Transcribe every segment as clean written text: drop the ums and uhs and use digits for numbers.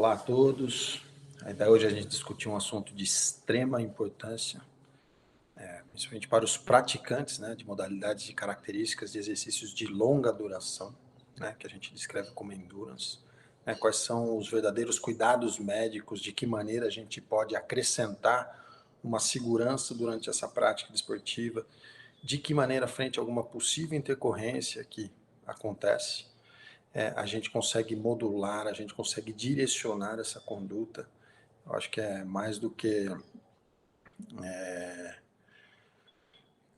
Olá a todos. A ideia hoje é a gente discutir um assunto de extrema importância, principalmente para os praticantes, né, de modalidades e características de exercícios de longa duração, né, que a gente descreve como endurance. Né, quais são os verdadeiros cuidados médicos, de que maneira a gente pode acrescentar uma segurança durante essa prática desportiva, de que maneira, frente a alguma possível intercorrência que acontece, a gente consegue modular, a gente consegue direcionar essa conduta. Eu acho que é mais do que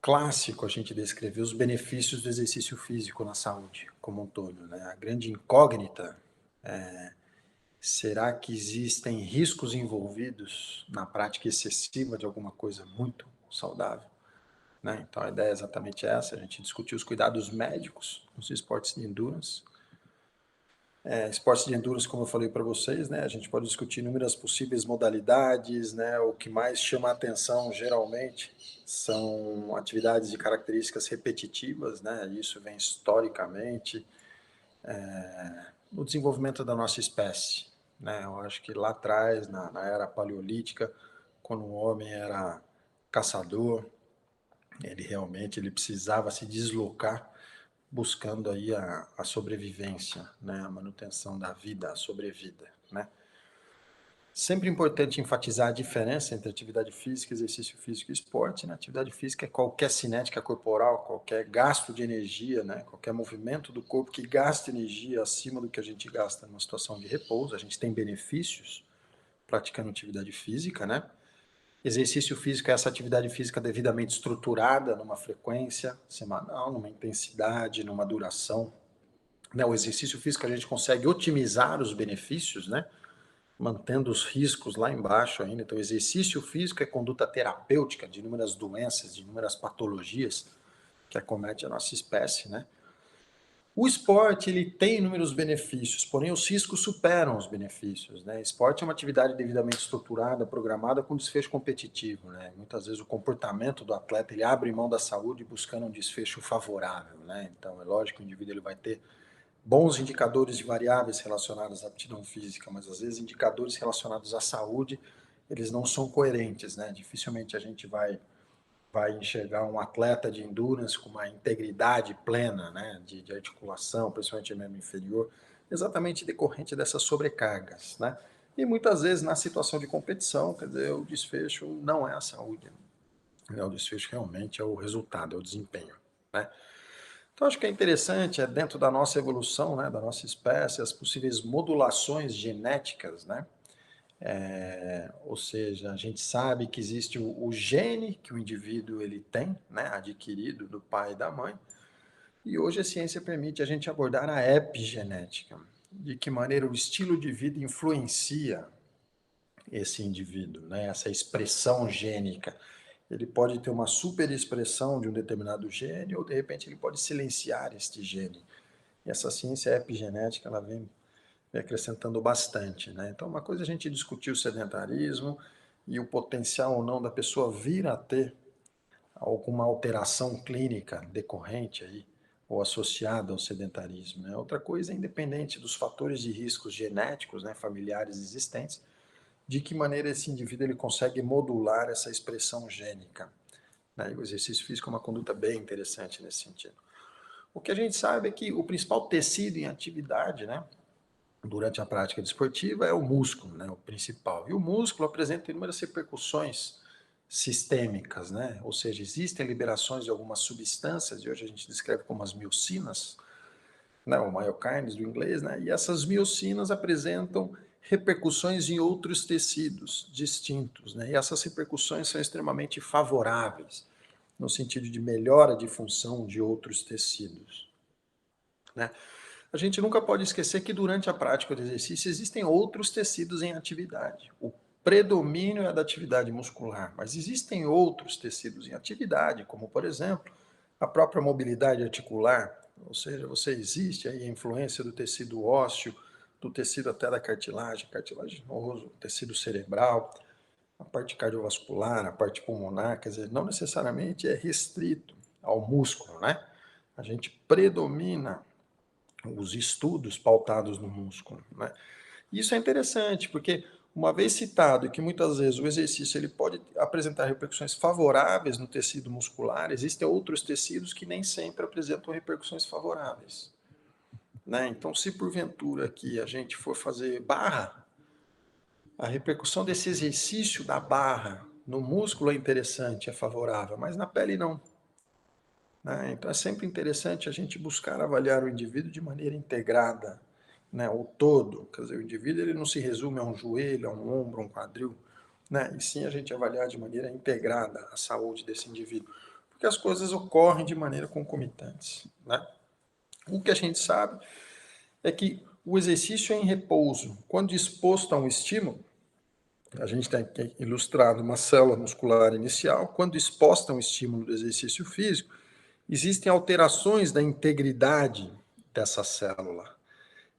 clássico a gente descrever os benefícios do exercício físico na saúde como um todo, né? A grande incógnita é, será que existem riscos envolvidos na prática excessiva de alguma coisa muito saudável? Né? Então a ideia é exatamente essa, a gente discutir os cuidados médicos nos esportes de endurance. Esportes de endurance, como eu falei para vocês, né, a gente pode discutir inúmeras possíveis modalidades, né, o que mais chama a atenção, geralmente, são atividades de características repetitivas, né, isso vem historicamente, no desenvolvimento da nossa espécie. Né, eu acho que lá atrás, na era paleolítica, quando o homem era caçador, ele precisava se deslocar buscando aí a sobrevivência, né, a manutenção da vida, a sobrevida, né. Sempre importante enfatizar a diferença entre atividade física, exercício físico e esporte, né. Atividade física é qualquer cinética corporal, qualquer gasto de energia, né, qualquer movimento do corpo que gasta energia acima do que a gente gasta numa situação de repouso. A gente tem benefícios praticando atividade física, né. Exercício físico é essa atividade física devidamente estruturada, numa frequência semanal, numa intensidade, numa duração. Né? O exercício físico a gente consegue otimizar os benefícios, né? Mantendo os riscos lá embaixo ainda. Então, exercício físico é conduta terapêutica de inúmeras doenças, de inúmeras patologias que acomete a nossa espécie, né? O esporte, ele tem inúmeros benefícios, porém os riscos superam os benefícios, né? Esporte é uma atividade devidamente estruturada, programada com desfecho competitivo, né? Muitas vezes o comportamento do atleta, ele abre mão da saúde buscando um desfecho favorável, né? Então, é lógico que o indivíduo ele vai ter bons indicadores de variáveis relacionadas à aptidão física, mas às vezes indicadores relacionados à saúde, eles não são coerentes, né? Dificilmente a gente vai enxergar um atleta de endurance com uma integridade plena, né, de articulação, principalmente membro inferior, exatamente decorrente dessas sobrecargas, né? E muitas vezes na situação de competição, quer dizer, o desfecho não é a saúde, né? O desfecho realmente é o resultado, é o desempenho, né? Então acho que é interessante, dentro da nossa evolução, né, da nossa espécie, as possíveis modulações genéticas, né? Ou seja, a gente sabe que existe o gene que o indivíduo ele tem, né, adquirido do pai e da mãe, e hoje a ciência permite a gente abordar a epigenética, de que maneira o estilo de vida influencia esse indivíduo, né, essa expressão gênica. Ele pode ter uma superexpressão de um determinado gene, ou de repente ele pode silenciar este gene. E essa ciência epigenética, ela vem acrescentando bastante, né? Então, uma coisa é a gente discutir o sedentarismo e o potencial ou não da pessoa vir a ter alguma alteração clínica decorrente aí, ou associada ao sedentarismo, né? Outra coisa é, independente dos fatores de riscos genéticos, né, familiares existentes, de que maneira esse indivíduo ele consegue modular essa expressão gênica, né? E o exercício físico é uma conduta bem interessante nesse sentido. O que a gente sabe é que o principal tecido em atividade, né, durante a prática desportiva é o músculo, né, o principal. E o músculo apresenta inúmeras repercussões sistêmicas, né? Ou seja, existem liberações de algumas substâncias, e hoje a gente descreve como as miocinas, né, ou myokines do inglês, né? E essas miocinas apresentam repercussões em outros tecidos distintos, né? E essas repercussões são extremamente favoráveis, no sentido de melhora de função de outros tecidos, né? A gente nunca pode esquecer que durante a prática do exercício existem outros tecidos em atividade. O predomínio é da atividade muscular, mas existem outros tecidos em atividade, como por exemplo, a própria mobilidade articular, ou seja, você existe aí a influência do tecido ósseo, do tecido até da cartilagem, cartilaginoso, tecido cerebral, a parte cardiovascular, a parte pulmonar, quer dizer, não necessariamente é restrito ao músculo, né? A gente predomina os estudos pautados no músculo, né? Isso é interessante, porque uma vez citado que muitas vezes o exercício ele pode apresentar repercussões favoráveis no tecido muscular, existem outros tecidos que nem sempre apresentam repercussões favoráveis, né? Então, se porventura aqui a gente for fazer barra, a repercussão desse exercício da barra no músculo é interessante, é favorável, mas na pele não, né? Então é sempre interessante a gente buscar avaliar o indivíduo de maneira integrada, né? O todo, quer dizer, o indivíduo ele não se resume a um joelho, a um ombro, a um quadril, né? E sim a gente avaliar de maneira integrada a saúde desse indivíduo, porque as coisas ocorrem de maneira concomitante, né? O que a gente sabe é que o exercício em repouso, quando exposto a um estímulo, a gente tem ilustrado uma célula muscular inicial, quando exposta a um estímulo do exercício físico, existem alterações da integridade dessa célula.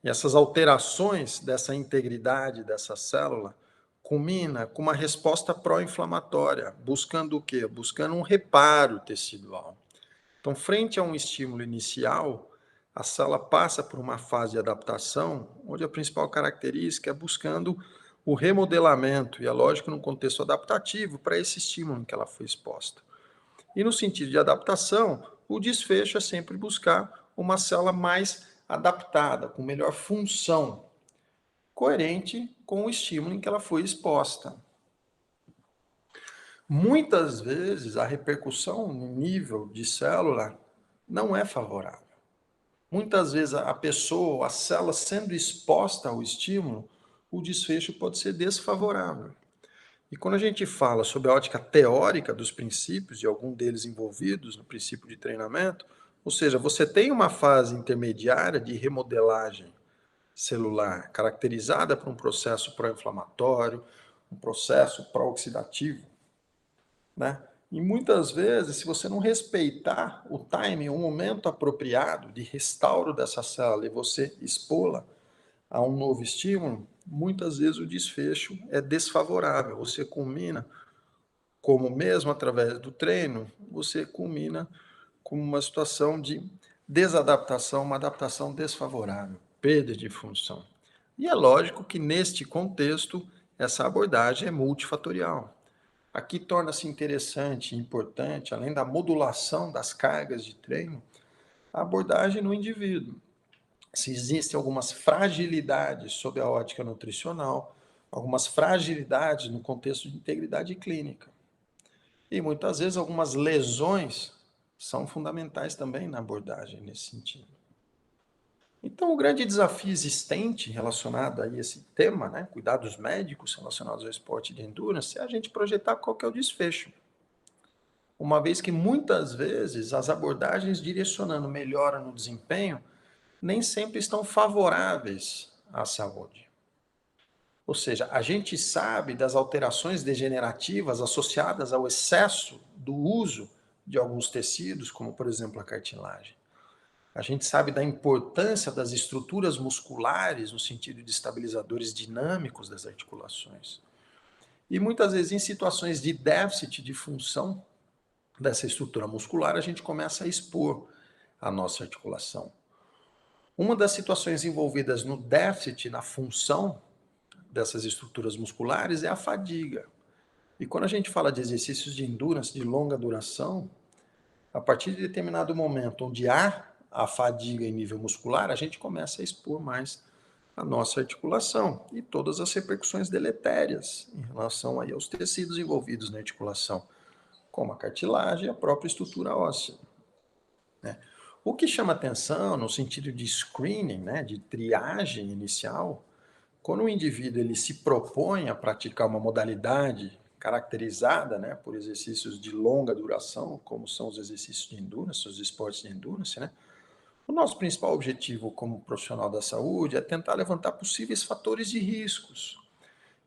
E essas alterações dessa integridade dessa célula culmina com uma resposta pró-inflamatória, buscando o quê? Buscando um reparo tecidual. Então, frente a um estímulo inicial, a célula passa por uma fase de adaptação, onde a principal característica é buscando o remodelamento, e é lógico, num contexto adaptativo, para esse estímulo em que ela foi exposta. E no sentido de adaptação, o desfecho é sempre buscar uma célula mais adaptada, com melhor função, coerente com o estímulo em que ela foi exposta. Muitas vezes a repercussão no nível de célula não é favorável. Muitas vezes a pessoa, a célula sendo exposta ao estímulo, o desfecho pode ser desfavorável. E quando a gente fala sobre a ótica teórica dos princípios, e algum deles envolvidos no princípio de treinamento, ou seja, você tem uma fase intermediária de remodelagem celular, caracterizada por um processo pró-inflamatório, um processo pró-oxidativo, né? E muitas vezes, se você não respeitar o timing, o momento apropriado de restauro dessa célula e você expô-la a um novo estímulo, muitas vezes o desfecho é desfavorável. Você culmina, como mesmo através do treino, você culmina com uma situação de desadaptação, uma adaptação desfavorável, perda de função. E é lógico que neste contexto, essa abordagem é multifatorial. Aqui torna-se interessante e importante, além da modulação das cargas de treino, a abordagem no indivíduo. Se existem algumas fragilidades sob a ótica nutricional, algumas fragilidades no contexto de integridade clínica. E muitas vezes algumas lesões são fundamentais também na abordagem nesse sentido. Então, o grande desafio existente relacionado a esse tema, né, cuidados médicos relacionados ao esporte de endurance, é a gente projetar qual que é o desfecho. Uma vez que muitas vezes as abordagens direcionando melhora no desempenho nem sempre estão favoráveis à saúde. Ou seja, a gente sabe das alterações degenerativas associadas ao excesso do uso de alguns tecidos, como por exemplo a cartilagem. A gente sabe da importância das estruturas musculares no sentido de estabilizadores dinâmicos das articulações. E muitas vezes em situações de déficit de função dessa estrutura muscular, a gente começa a expor a nossa articulação. Uma das situações envolvidas no déficit na função dessas estruturas musculares é a fadiga. E quando a gente fala de exercícios de endurance de longa duração, a partir de determinado momento onde há a fadiga em nível muscular, a gente começa a expor mais a nossa articulação e todas as repercussões deletérias em relação aí aos tecidos envolvidos na articulação, como a cartilagem e a própria estrutura óssea, né? O que chama atenção no sentido de screening, né, de triagem inicial, quando o indivíduo ele se propõe a praticar uma modalidade caracterizada, né, por exercícios de longa duração, como são os exercícios de endurance, os esportes de endurance, né, o nosso principal objetivo como profissional da saúde é tentar levantar possíveis fatores de riscos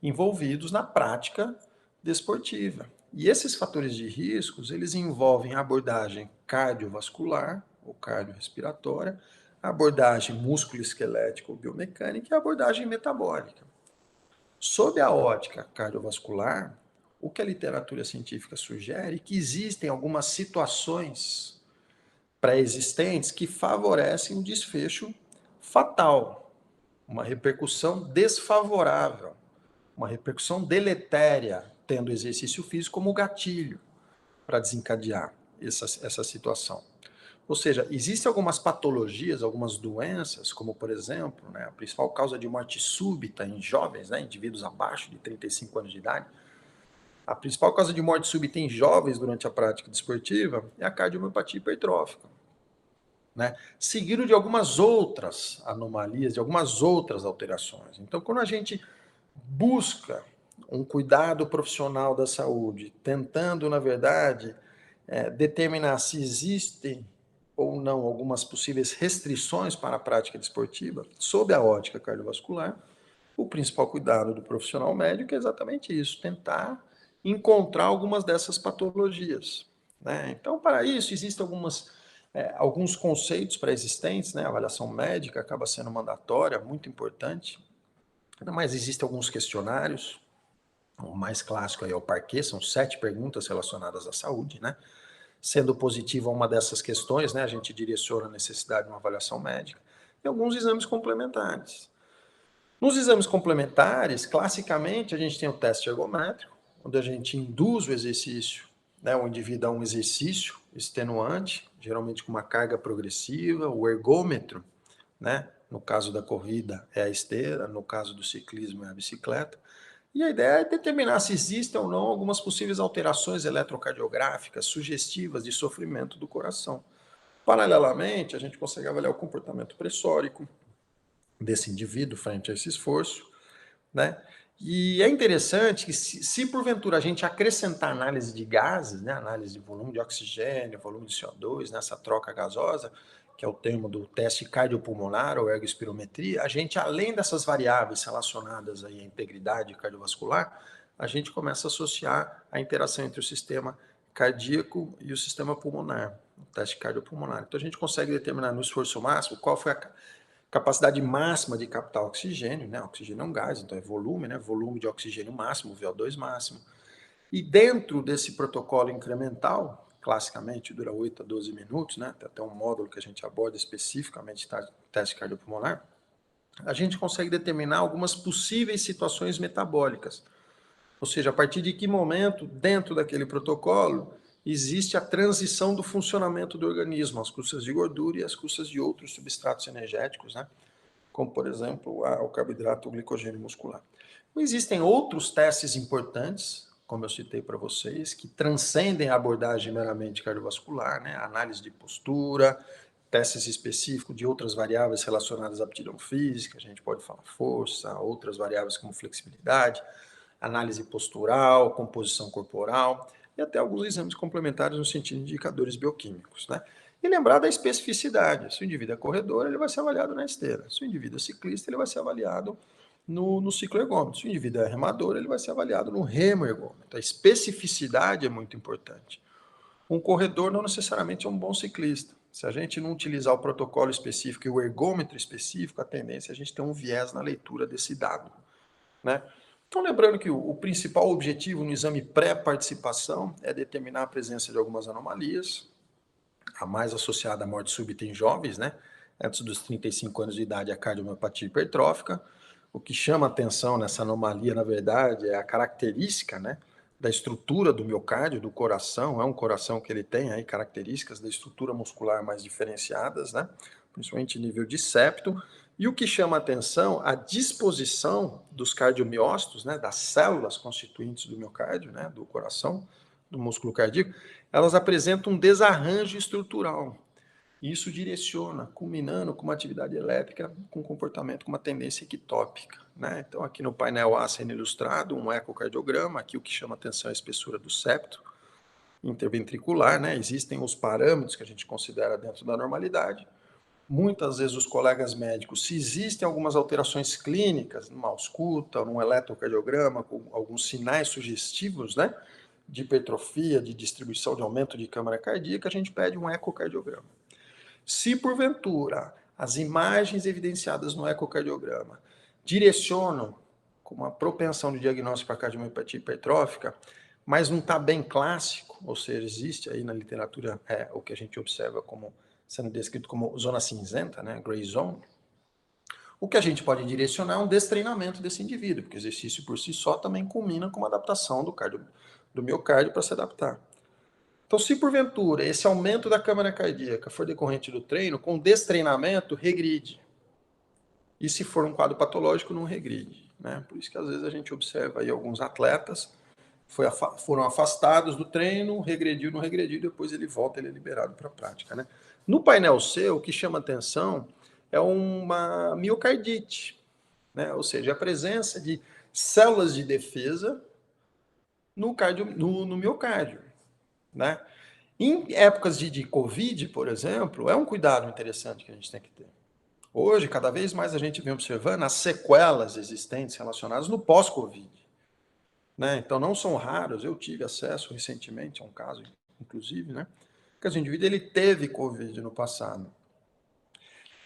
envolvidos na prática desportiva. E esses fatores de riscos, eles envolvem a abordagem cardiovascular ou cardiorrespiratória, a abordagem músculo-esquelética ou biomecânica e a abordagem metabólica. Sob a ótica cardiovascular, o que a literatura científica sugere é que existem algumas situações pré-existentes que favorecem o desfecho fatal. uma repercussão desfavorável, uma repercussão deletéria, tendo o exercício físico como gatilho para desencadear essa situação. Ou seja, existem algumas patologias, algumas doenças, como por exemplo, né, a principal causa de morte súbita em jovens, né, indivíduos abaixo de 35 anos de idade, a principal causa de morte súbita em jovens durante a prática desportiva é a cardiomiopatia hipertrófica, né, seguido de algumas outras anomalias, de algumas outras alterações. Então, quando a gente busca um cuidado profissional da saúde, tentando, na verdade, determinar se existem ou não algumas possíveis restrições para a prática desportiva, sob a ótica cardiovascular, o principal cuidado do profissional médico é exatamente isso, tentar encontrar algumas dessas patologias, né? Então, para isso, existem alguns conceitos pré-existentes, né? A avaliação médica acaba sendo mandatória, muito importante, mas existem alguns questionários. O mais clássico aí é o Parquet, são 7 perguntas relacionadas à saúde, né? Sendo positiva uma dessas questões, né, a gente direciona a necessidade de uma avaliação médica, e alguns exames complementares. Nos exames complementares, classicamente, a gente tem o teste ergométrico, onde a gente induz o exercício, né, o indivíduo a um exercício extenuante, geralmente com uma carga progressiva, o ergômetro, né, no caso da corrida é a esteira, no caso do ciclismo é a bicicleta, e a ideia é determinar se existem ou não algumas possíveis alterações eletrocardiográficas sugestivas de sofrimento do coração. Paralelamente, a gente consegue avaliar o comportamento pressórico desse indivíduo frente a esse esforço, né? E é interessante que se porventura a gente acrescentar análise de gases, né, análise de volume de oxigênio, volume de CO2, nessa troca gasosa, que é o termo do teste cardiopulmonar ou ergospirometria, a gente, além dessas variáveis relacionadas aí à integridade cardiovascular, a gente começa a associar a interação entre o sistema cardíaco e o sistema pulmonar, o teste cardiopulmonar. Então a gente consegue determinar no esforço máximo qual foi a capacidade máxima de captar oxigênio, né? Oxigênio é um gás, então é volume, né? Volume de oxigênio máximo, VO2 máximo. E dentro desse protocolo incremental, classicamente dura 8 a 12 minutos, né? Tem até um módulo que a gente aborda especificamente teste cardiopulmonar, a gente consegue determinar algumas possíveis situações metabólicas. Ou seja, a partir de que momento, dentro daquele protocolo, existe a transição do funcionamento do organismo, às custas de gordura e às custas de outros substratos energéticos, né? Como, por exemplo, o carboidrato, o glicogênio muscular. Existem outros testes importantes, como eu citei para vocês, que transcendem a abordagem meramente cardiovascular, né? A análise de postura, testes específicos de outras variáveis relacionadas à aptidão física, a gente pode falar força, outras variáveis como flexibilidade, análise postural, composição corporal e até alguns exames complementares no sentido de indicadores bioquímicos, né? E lembrar da especificidade. Se o indivíduo é corredor, ele vai ser avaliado na esteira. Se o indivíduo é ciclista, ele vai ser avaliado no ciclo ergômetro. Se o indivíduo é remador, ele vai ser avaliado no remo ergômetro. A especificidade é muito importante. Um corredor não necessariamente é um bom ciclista. Se a gente não utilizar o protocolo específico e o ergômetro específico, a tendência é a gente ter um viés na leitura desse dado, né? Então, lembrando que o principal objetivo no exame pré-participação é determinar a presença de algumas anomalias, a mais associada à morte súbita em jovens, né? Antes dos 35 anos de idade, a cardiomiopatia hipertrófica. O que chama atenção nessa anomalia, na verdade, é a característica, né, da estrutura do miocárdio, do coração. É um coração que ele tem aí características da estrutura muscular mais diferenciadas, né? Principalmente nível de septo. E o que chama atenção, a disposição dos cardiomiócitos, né, das células constituintes do miocárdio, né, do coração, do músculo cardíaco, elas apresentam um desarranjo estrutural. Isso direciona, culminando com uma atividade elétrica, com comportamento, com uma tendência ectópica, né? Então, aqui no painel A sendo ilustrado, um ecocardiograma, aqui o que chama atenção é a espessura do septo interventricular, né? Existem os parâmetros que a gente considera dentro da normalidade. Muitas vezes os colegas médicos, se existem algumas alterações clínicas, numa ausculta, num eletrocardiograma, com alguns sinais sugestivos, né, de hipertrofia, de distribuição de aumento de câmara cardíaca, a gente pede um ecocardiograma. Se porventura as imagens evidenciadas no ecocardiograma direcionam com uma propensão de diagnóstico para cardiomiopatia hipertrófica, mas não está bem clássico, ou seja, existe aí na literatura o que a gente observa como sendo descrito como zona cinzenta, né, gray zone, O que a gente pode direcionar é um destreinamento desse indivíduo, porque o exercício por si só também culmina com uma adaptação do miocárdio para se adaptar. Então, se porventura esse aumento da câmara cardíaca for decorrente do treino, com destreinamento, regride. E se for um quadro patológico, não regride. Né? Por isso que às vezes a gente observa aí alguns atletas foram afastados do treino, regrediu, não regrediu, depois ele volta, ele é liberado para a prática. Né? No painel C, o que chama atenção é uma miocardite, né? Ou seja, a presença de células de defesa no miocárdio. Né? Em épocas de Covid, por exemplo, é um cuidado interessante que a gente tem que ter. Hoje, cada vez mais a gente vem observando as sequelas existentes relacionadas no pós-Covid. Né? Então, não são raros. Eu tive acesso recentemente a um caso, inclusive, né? Que o indivíduo ele teve Covid no passado.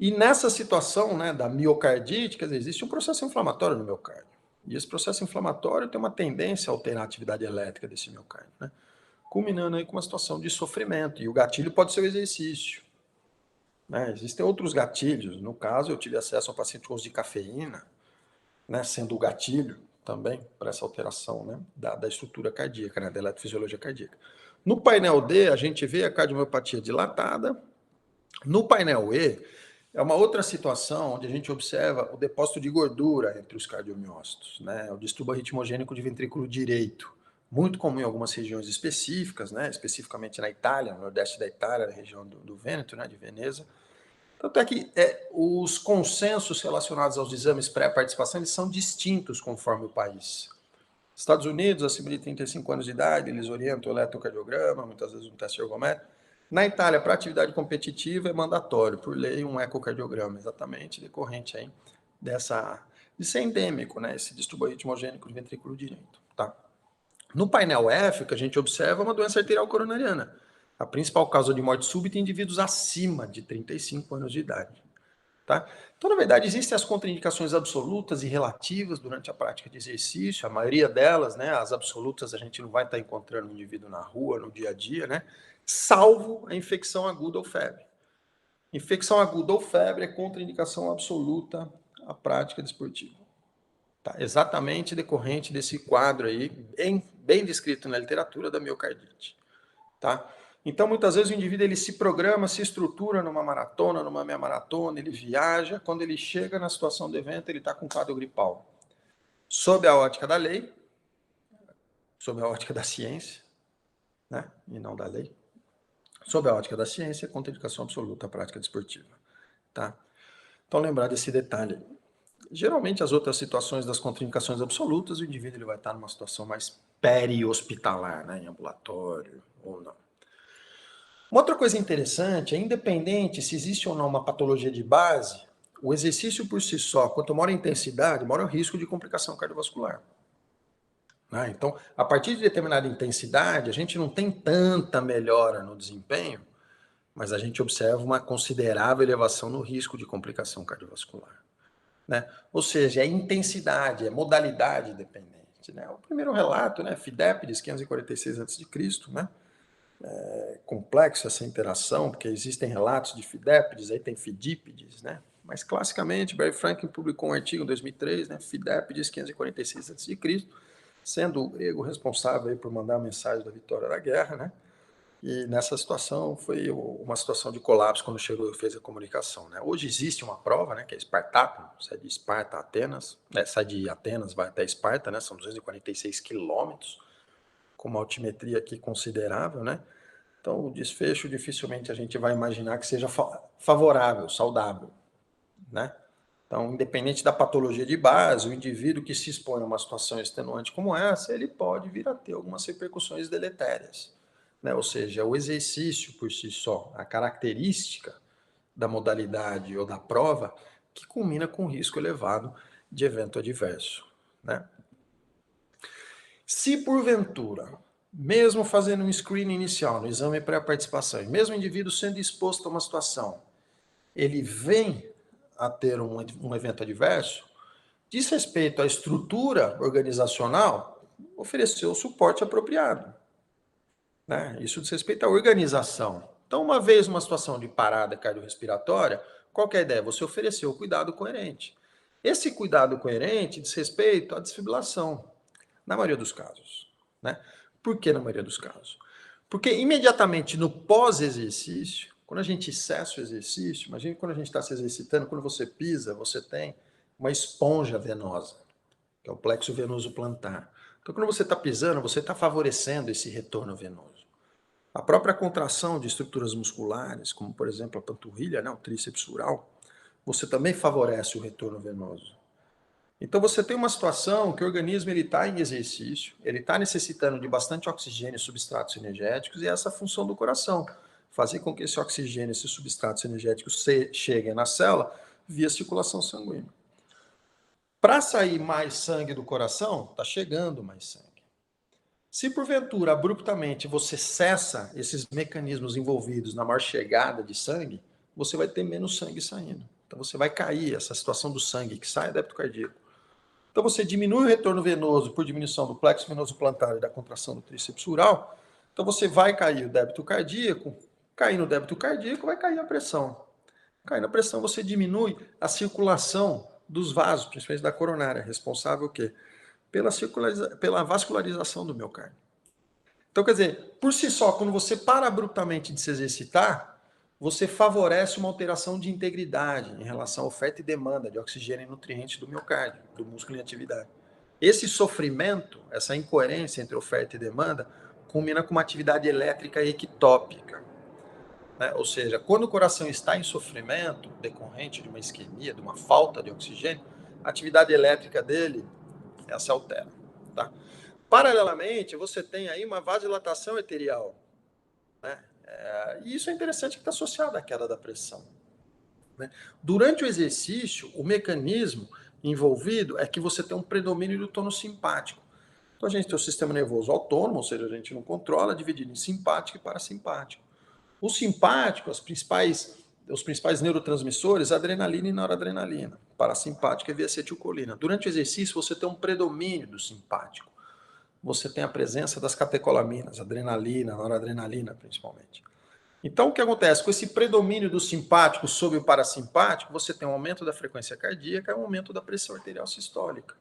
E nessa situação, né, da miocardite, quer dizer, existe um processo inflamatório no miocárdio. E esse processo inflamatório tem uma tendência a alterar a atividade elétrica desse miocárdio, né? Culminando aí com uma situação de sofrimento. E o gatilho pode ser o exercício. Né? Existem outros gatilhos. No caso, eu tive acesso a um paciente com uso de cafeína, né, sendo o gatilho também para essa alteração, né, da estrutura cardíaca, né, da eletrofisiologia cardíaca. No painel D, a gente vê a cardiomiopatia dilatada. No painel E, é uma outra situação onde a gente observa o depósito de gordura entre os cardiomiócitos, né, o distúrbio arritmogênico de ventrículo direito, muito comum em algumas regiões específicas, né, especificamente na Itália, no nordeste da Itália, na região do Vêneto, né, de Veneza. Tanto é que os consensos relacionados aos exames pré-participação eles são distintos conforme o país. Estados Unidos, acima de 35 anos de idade, eles orientam o eletrocardiograma, muitas vezes um teste ergométrico. Na Itália, para atividade competitiva, é mandatório, por lei, um ecocardiograma, exatamente, decorrente aí de ser endêmico, né, esse distúrbio arritmogênico de ventrículo direito. Tá? No painel F, o que a gente observa é uma doença arterial coronariana. A principal causa de morte súbita em indivíduos acima de 35 anos de idade. Tá? Então, na verdade, existem as contraindicações absolutas e relativas durante a prática de exercício, a maioria delas, né, as absolutas a gente não vai estar encontrando o indivíduo na rua, no dia a dia, né, salvo a infecção aguda ou febre. Infecção aguda ou febre é contraindicação absoluta à prática desportiva. Tá? Exatamente decorrente desse quadro aí, bem descrito na literatura da miocardite. Tá? Então, muitas vezes o indivíduo ele se programa, se estrutura numa maratona, numa meia maratona, ele viaja, quando ele chega na situação do evento, ele está com quadro gripal. Sob a ótica da lei, sob a ótica da ciência, né? E não da lei, sob a ótica da ciência, contraindicação absoluta à prática desportiva. Tá? Então, lembrar desse detalhe. Geralmente, as outras situações das contraindicações absolutas, o indivíduo ele vai estar numa situação mais peri-hospitalar, né? Em ambulatório ou não. Uma outra coisa interessante é, independente se existe ou não uma patologia de base, o exercício por si só, quanto maior a intensidade, maior o risco de complicação cardiovascular. Né? Então, a partir de determinada intensidade, a gente não tem tanta melhora no desempenho, mas a gente observa uma considerável elevação no risco de complicação cardiovascular. Né? Ou seja, é intensidade, é modalidade dependente. Né? O primeiro relato, né, Fidépides, 546 a.C., né? Complexo essa interação, porque existem relatos de Fidépides, aí tem Fidípides, né? Mas, classicamente, Barry Franklin publicou um artigo em 2003, né? Fidépides, 546 a.C., sendo o grego responsável aí por mandar a mensagem da vitória da guerra, né? E nessa situação foi uma situação de colapso quando chegou e fez a comunicação, né? Hoje existe uma prova, né? Que é Espartaco, sai de Esparta a Atenas, né? Sai de Atenas, vai até Esparta, né? São 246 quilômetros, com uma altimetria aqui considerável, né? Então, o desfecho dificilmente a gente vai imaginar que seja favorável, saudável, né? Então, independente da patologia de base, o indivíduo que se expõe a uma situação extenuante como essa, ele pode vir a ter algumas repercussões deletérias, né? Ou seja, o exercício por si só, a característica da modalidade ou da prova, que culmina com risco elevado de evento adverso, né? Se porventura, mesmo fazendo um screening inicial no exame pré-participação, e mesmo o indivíduo sendo exposto a uma situação, ele vem a ter um evento adverso, diz respeito à estrutura organizacional, oferecer o suporte apropriado. Né? Isso diz respeito à organização. Então, uma vez numa situação de parada cardiorrespiratória, qual que é a ideia? Você oferecer o cuidado coerente. Esse cuidado coerente diz respeito à desfibrilação, na maioria dos casos, né? Por que na maioria dos casos? Porque imediatamente no pós-exercício, quando a gente cessa o exercício, imagine quando a gente está se exercitando, quando você pisa, você tem uma esponja venosa, que é o plexo venoso plantar. Então, quando você está pisando, você está favorecendo esse retorno venoso. A própria contração de estruturas musculares, como por exemplo a panturrilha, né, o tríceps sural, você também favorece o retorno venoso. Então você tem uma situação que o organismo está em exercício, ele está necessitando de bastante oxigênio e substratos energéticos, e essa é a função do coração, fazer com que esse oxigênio, esses substratos energéticos cheguem na célula via circulação sanguínea. Para sair mais sangue do coração, está chegando mais sangue. Se porventura, abruptamente, você cessa esses mecanismos envolvidos na maior chegada de sangue, você vai ter menos sangue saindo. Então você vai cair, essa situação do sangue que sai é débito cardíaco. Então você diminui o retorno venoso por diminuição do plexo venoso plantar e da contração do tríceps sural. Então você vai cair o débito cardíaco, caindo o débito cardíaco, vai cair a pressão. Caindo a pressão, você diminui a circulação dos vasos, principalmente da coronária, responsável o quê? Pela vascularização do miocárdio. Então, quer dizer, por si só, quando você para abruptamente de se exercitar, você favorece uma alteração de integridade em relação à oferta e demanda de oxigênio e nutrientes do miocárdio, do músculo em atividade. Esse sofrimento, essa incoerência entre oferta e demanda, culmina com uma atividade elétrica ectópica. Né? Ou seja, quando o coração está em sofrimento, decorrente de uma isquemia, de uma falta de oxigênio, a atividade elétrica dele se altera. Tá? Paralelamente, você tem aí uma vasodilatação arterial. Né? E isso é interessante que está associado à queda da pressão. Né? Durante o exercício, o mecanismo envolvido é que você tem um predomínio do tônus simpático. Então a gente tem o sistema nervoso autônomo, ou seja, a gente não controla, dividido em simpático e parasimpático. O simpático, os principais neurotransmissores, adrenalina e noradrenalina. Parasimpático é via acetilcolina. Durante o exercício, você tem um predomínio do simpático. Você tem a presença das catecolaminas, adrenalina, noradrenalina, principalmente. Então, o que acontece? Com esse predomínio do simpático sobre o parasimpático, você tem um aumento da frequência cardíaca e um aumento da pressão arterial sistólica.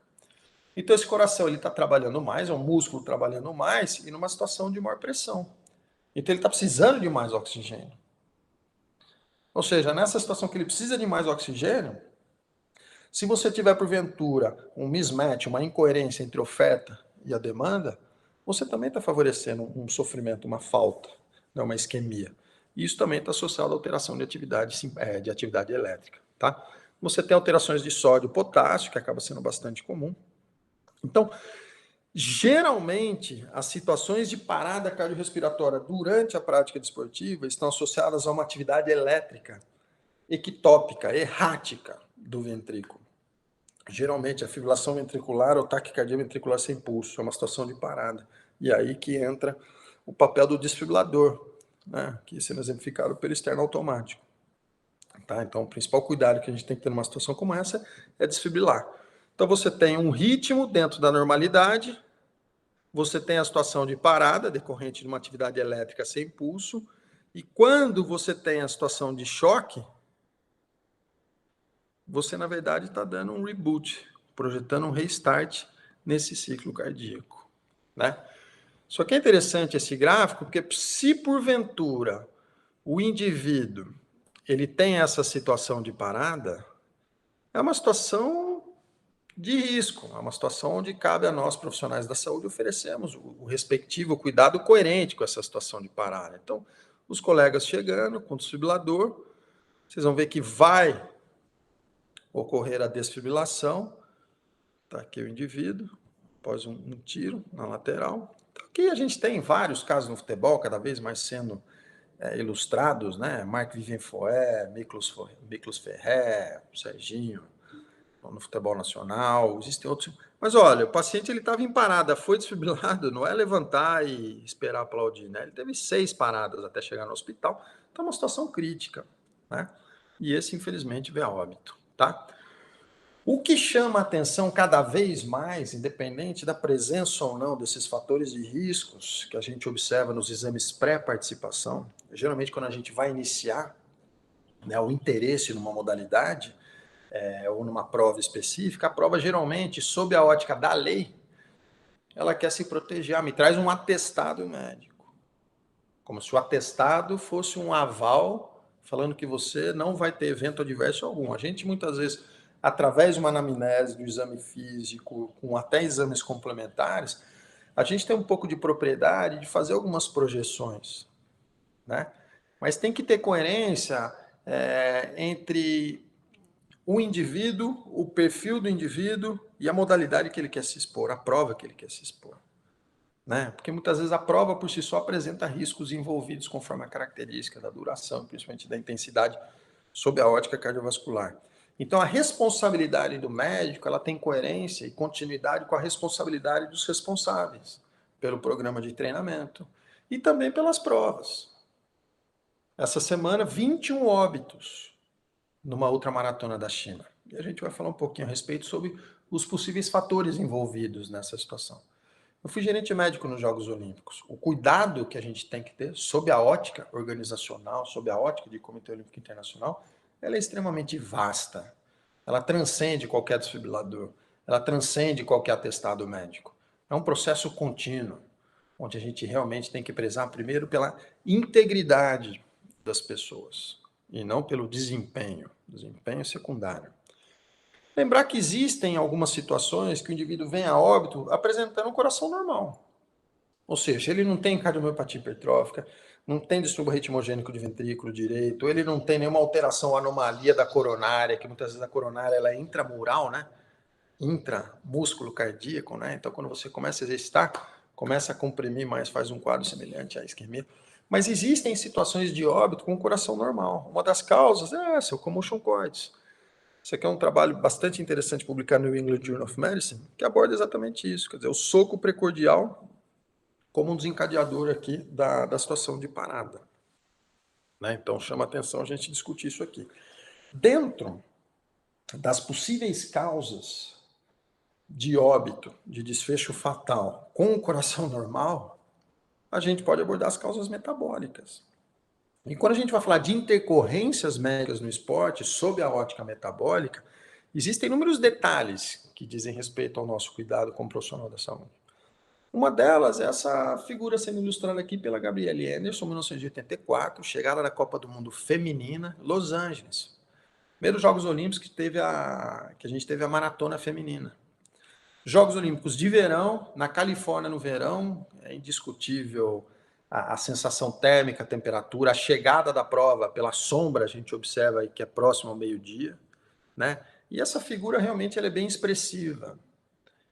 Então, esse coração está trabalhando mais, é um músculo trabalhando mais e numa situação de maior pressão. Então, ele está precisando de mais oxigênio. Ou seja, nessa situação que ele precisa de mais oxigênio, se você tiver, porventura, um mismatch, uma incoerência entre oferta e a demanda, você também está favorecendo um sofrimento, uma falta, né, uma isquemia. Isso também está associado à alteração de atividade elétrica. Tá? Você tem alterações de sódio e potássio, que acaba sendo bastante comum. Então, geralmente, as situações de parada cardiorrespiratória durante a prática desportiva estão associadas a uma atividade elétrica ectópica, errática do ventrículo. Geralmente, a fibrilação ventricular ou taquicardia ventricular sem pulso é uma situação de parada. E aí que entra o papel do desfibrilador, né, que sendo exemplificado pelo externo automático. Tá? Então, o principal cuidado que a gente tem que ter numa situação como essa é desfibrilar. Então, você tem um ritmo dentro da normalidade, você tem a situação de parada, decorrente de uma atividade elétrica sem pulso, e quando você tem a situação de choque, você, na verdade, está dando um reboot, projetando um restart nesse ciclo cardíaco. Né? Só que é interessante esse gráfico, porque se porventura o indivíduo ele tem essa situação de parada, é uma situação de risco, é uma situação onde cabe a nós, profissionais da saúde, oferecemos o respectivo cuidado coerente com essa situação de parada. Então, os colegas chegando com o desfibrilador, vocês vão ver que vai ocorrer a desfibrilação, tá aqui o indivíduo, após um tiro na lateral. Então, aqui a gente tem vários casos no futebol, cada vez mais sendo ilustrados, né? Marc-Vivien Foé, Miklos Ferré, Serginho, no futebol nacional, existem outros. Mas olha, o paciente ele estava em parada, foi desfibrilado, não é levantar e esperar aplaudir, né? Ele teve 6 paradas até chegar no hospital, então é uma situação crítica, né? E esse, infelizmente, veio a óbito, tá? O que chama a atenção cada vez mais, independente da presença ou não desses fatores de riscos que a gente observa nos exames pré-participação, geralmente quando a gente vai iniciar, né, o interesse numa modalidade, ou numa prova específica, a prova geralmente, sob a ótica da lei, ela quer se proteger. Me traz um atestado médico. Como se o atestado fosse um aval falando que você não vai ter evento adverso algum. A gente, muitas vezes, através de uma anamnese, do exame físico, com até exames complementares, a gente tem um pouco de propriedade de fazer algumas projeções, né? Mas tem que ter coerência entre o indivíduo, o perfil do indivíduo e a modalidade que ele quer se expor, a prova que ele quer se expor. Né? Porque muitas vezes a prova por si só apresenta riscos envolvidos conforme a característica da duração, principalmente da intensidade, sob a ótica cardiovascular. Então a responsabilidade do médico, ela tem coerência e continuidade com a responsabilidade dos responsáveis pelo programa de treinamento e também pelas provas. Essa semana, 21 óbitos numa ultramaratona da China. E a gente vai falar um pouquinho a respeito sobre os possíveis fatores envolvidos nessa situação. Eu fui gerente médico nos Jogos Olímpicos. O cuidado que a gente tem que ter sob a ótica organizacional, sob a ótica de Comitê Olímpico Internacional, ela é extremamente vasta. Ela transcende qualquer desfibrilador, ela transcende qualquer atestado médico. É um processo contínuo, onde a gente realmente tem que prezar primeiro pela integridade das pessoas e não pelo desempenho. Desempenho secundário. Lembrar que existem algumas situações que o indivíduo vem a óbito apresentando um coração normal. Ou seja, ele não tem cardiomiopatia hipertrófica, não tem distúrbio ritmogênico de ventrículo direito, ele não tem nenhuma alteração, anomalia da coronária, que muitas vezes a coronária ela é intramural, né? Intramúsculo cardíaco, né? Então, quando você começa a exercitar, começa a comprimir mais, faz um quadro semelhante à isquemia. Mas existem situações de óbito com o coração normal. Uma das causas é essa, o commotion coitus. Isso aqui é um trabalho bastante interessante publicado no New England Journal of Medicine, que aborda exatamente isso, quer dizer, o soco precordial como um desencadeador aqui da situação de parada. Né? Então, chama atenção a gente discutir isso aqui. Dentro das possíveis causas de óbito, de desfecho fatal com o coração normal, a gente pode abordar as causas metabólicas. E quando a gente vai falar de intercorrências médicas no esporte, sob a ótica metabólica, existem inúmeros detalhes que dizem respeito ao nosso cuidado como profissional da saúde. Uma delas é essa figura sendo ilustrada aqui pela Gabrielle Anderson, 1984, chegada na Copa do Mundo Feminina, Los Angeles. Primeiros Jogos Olímpicos que a gente teve a maratona feminina. Jogos Olímpicos de verão, na Califórnia no verão, é indiscutível a sensação térmica, a temperatura, a chegada da prova pela sombra, a gente observa aí que é próximo ao meio-dia, né? E essa figura realmente ela é bem expressiva,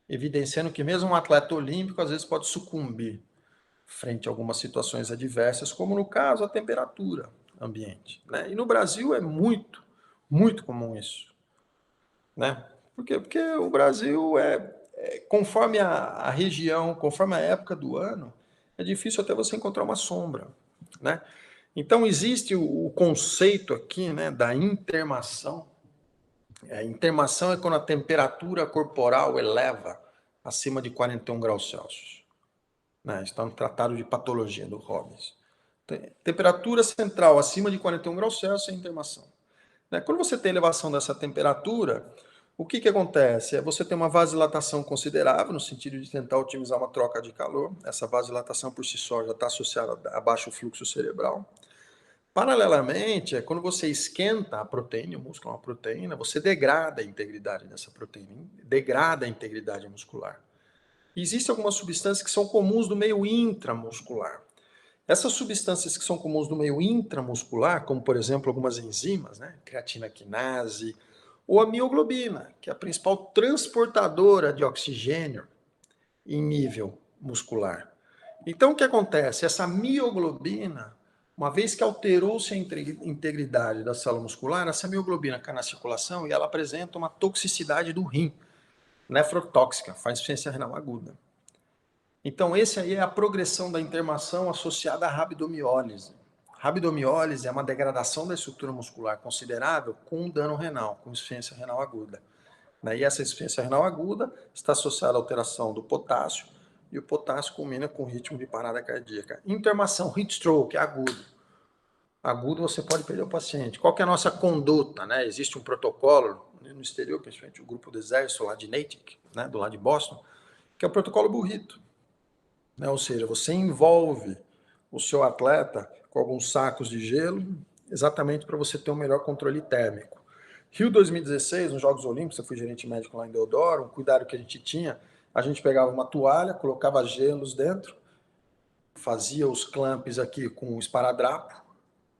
evidenciando que mesmo um atleta olímpico às vezes pode sucumbir frente a algumas situações adversas, como no caso a temperatura ambiente, né? E no Brasil é muito, muito comum isso, né? Por quê? Porque o Brasil conforme a região, conforme a época do ano, é difícil até você encontrar uma sombra, né? Então existe o conceito aqui, né, da intermação. A intermação é quando a temperatura corporal eleva acima de 41 graus Celsius. Né? Está no Tratado de Patologia do Robbins. Temperatura central acima de 41 graus Celsius é intermação. Né? Quando você tem elevação dessa temperatura, o que acontece? Você tem uma vasodilatação considerável, no sentido de tentar otimizar uma troca de calor. Essa vasodilatação por si só já está associada a baixo fluxo cerebral. Paralelamente, quando você esquenta a proteína, o músculo é uma proteína, você degrada a integridade dessa proteína, degrada a integridade muscular. E existem algumas substâncias que são comuns do meio intramuscular. Essas substâncias que são comuns do meio intramuscular, como por exemplo algumas enzimas, né, creatina quinase, ou a mioglobina, que é a principal transportadora de oxigênio em nível muscular. Então o que acontece? Essa mioglobina, uma vez que alterou-se a integridade da célula muscular, essa mioglobina cai na circulação e ela apresenta uma toxicidade do rim, nefrotóxica, faz insuficiência renal aguda. Então, esse aí é a progressão da intermação associada à rabdomiólise. Rabdomiólise é uma degradação da estrutura muscular considerável com um dano renal, com insuficiência renal aguda. E essa insuficiência renal aguda está associada à alteração do potássio, e o potássio culmina com ritmo de parada cardíaca. Intermação, heat stroke, é agudo. Agudo você pode perder o paciente. Qual que é a nossa conduta? Né? Existe um protocolo no exterior, principalmente o grupo do exército lá de Natick, né, do lado de Boston, que é o protocolo Burrito. Né? Ou seja, você envolve o seu atleta com alguns sacos de gelo, exatamente para você ter um melhor controle térmico. Rio 2016, nos Jogos Olímpicos, eu fui gerente médico lá em Deodoro, um cuidado que a gente tinha, a gente pegava uma toalha, colocava gelos dentro, fazia os clamps aqui com esparadrapo,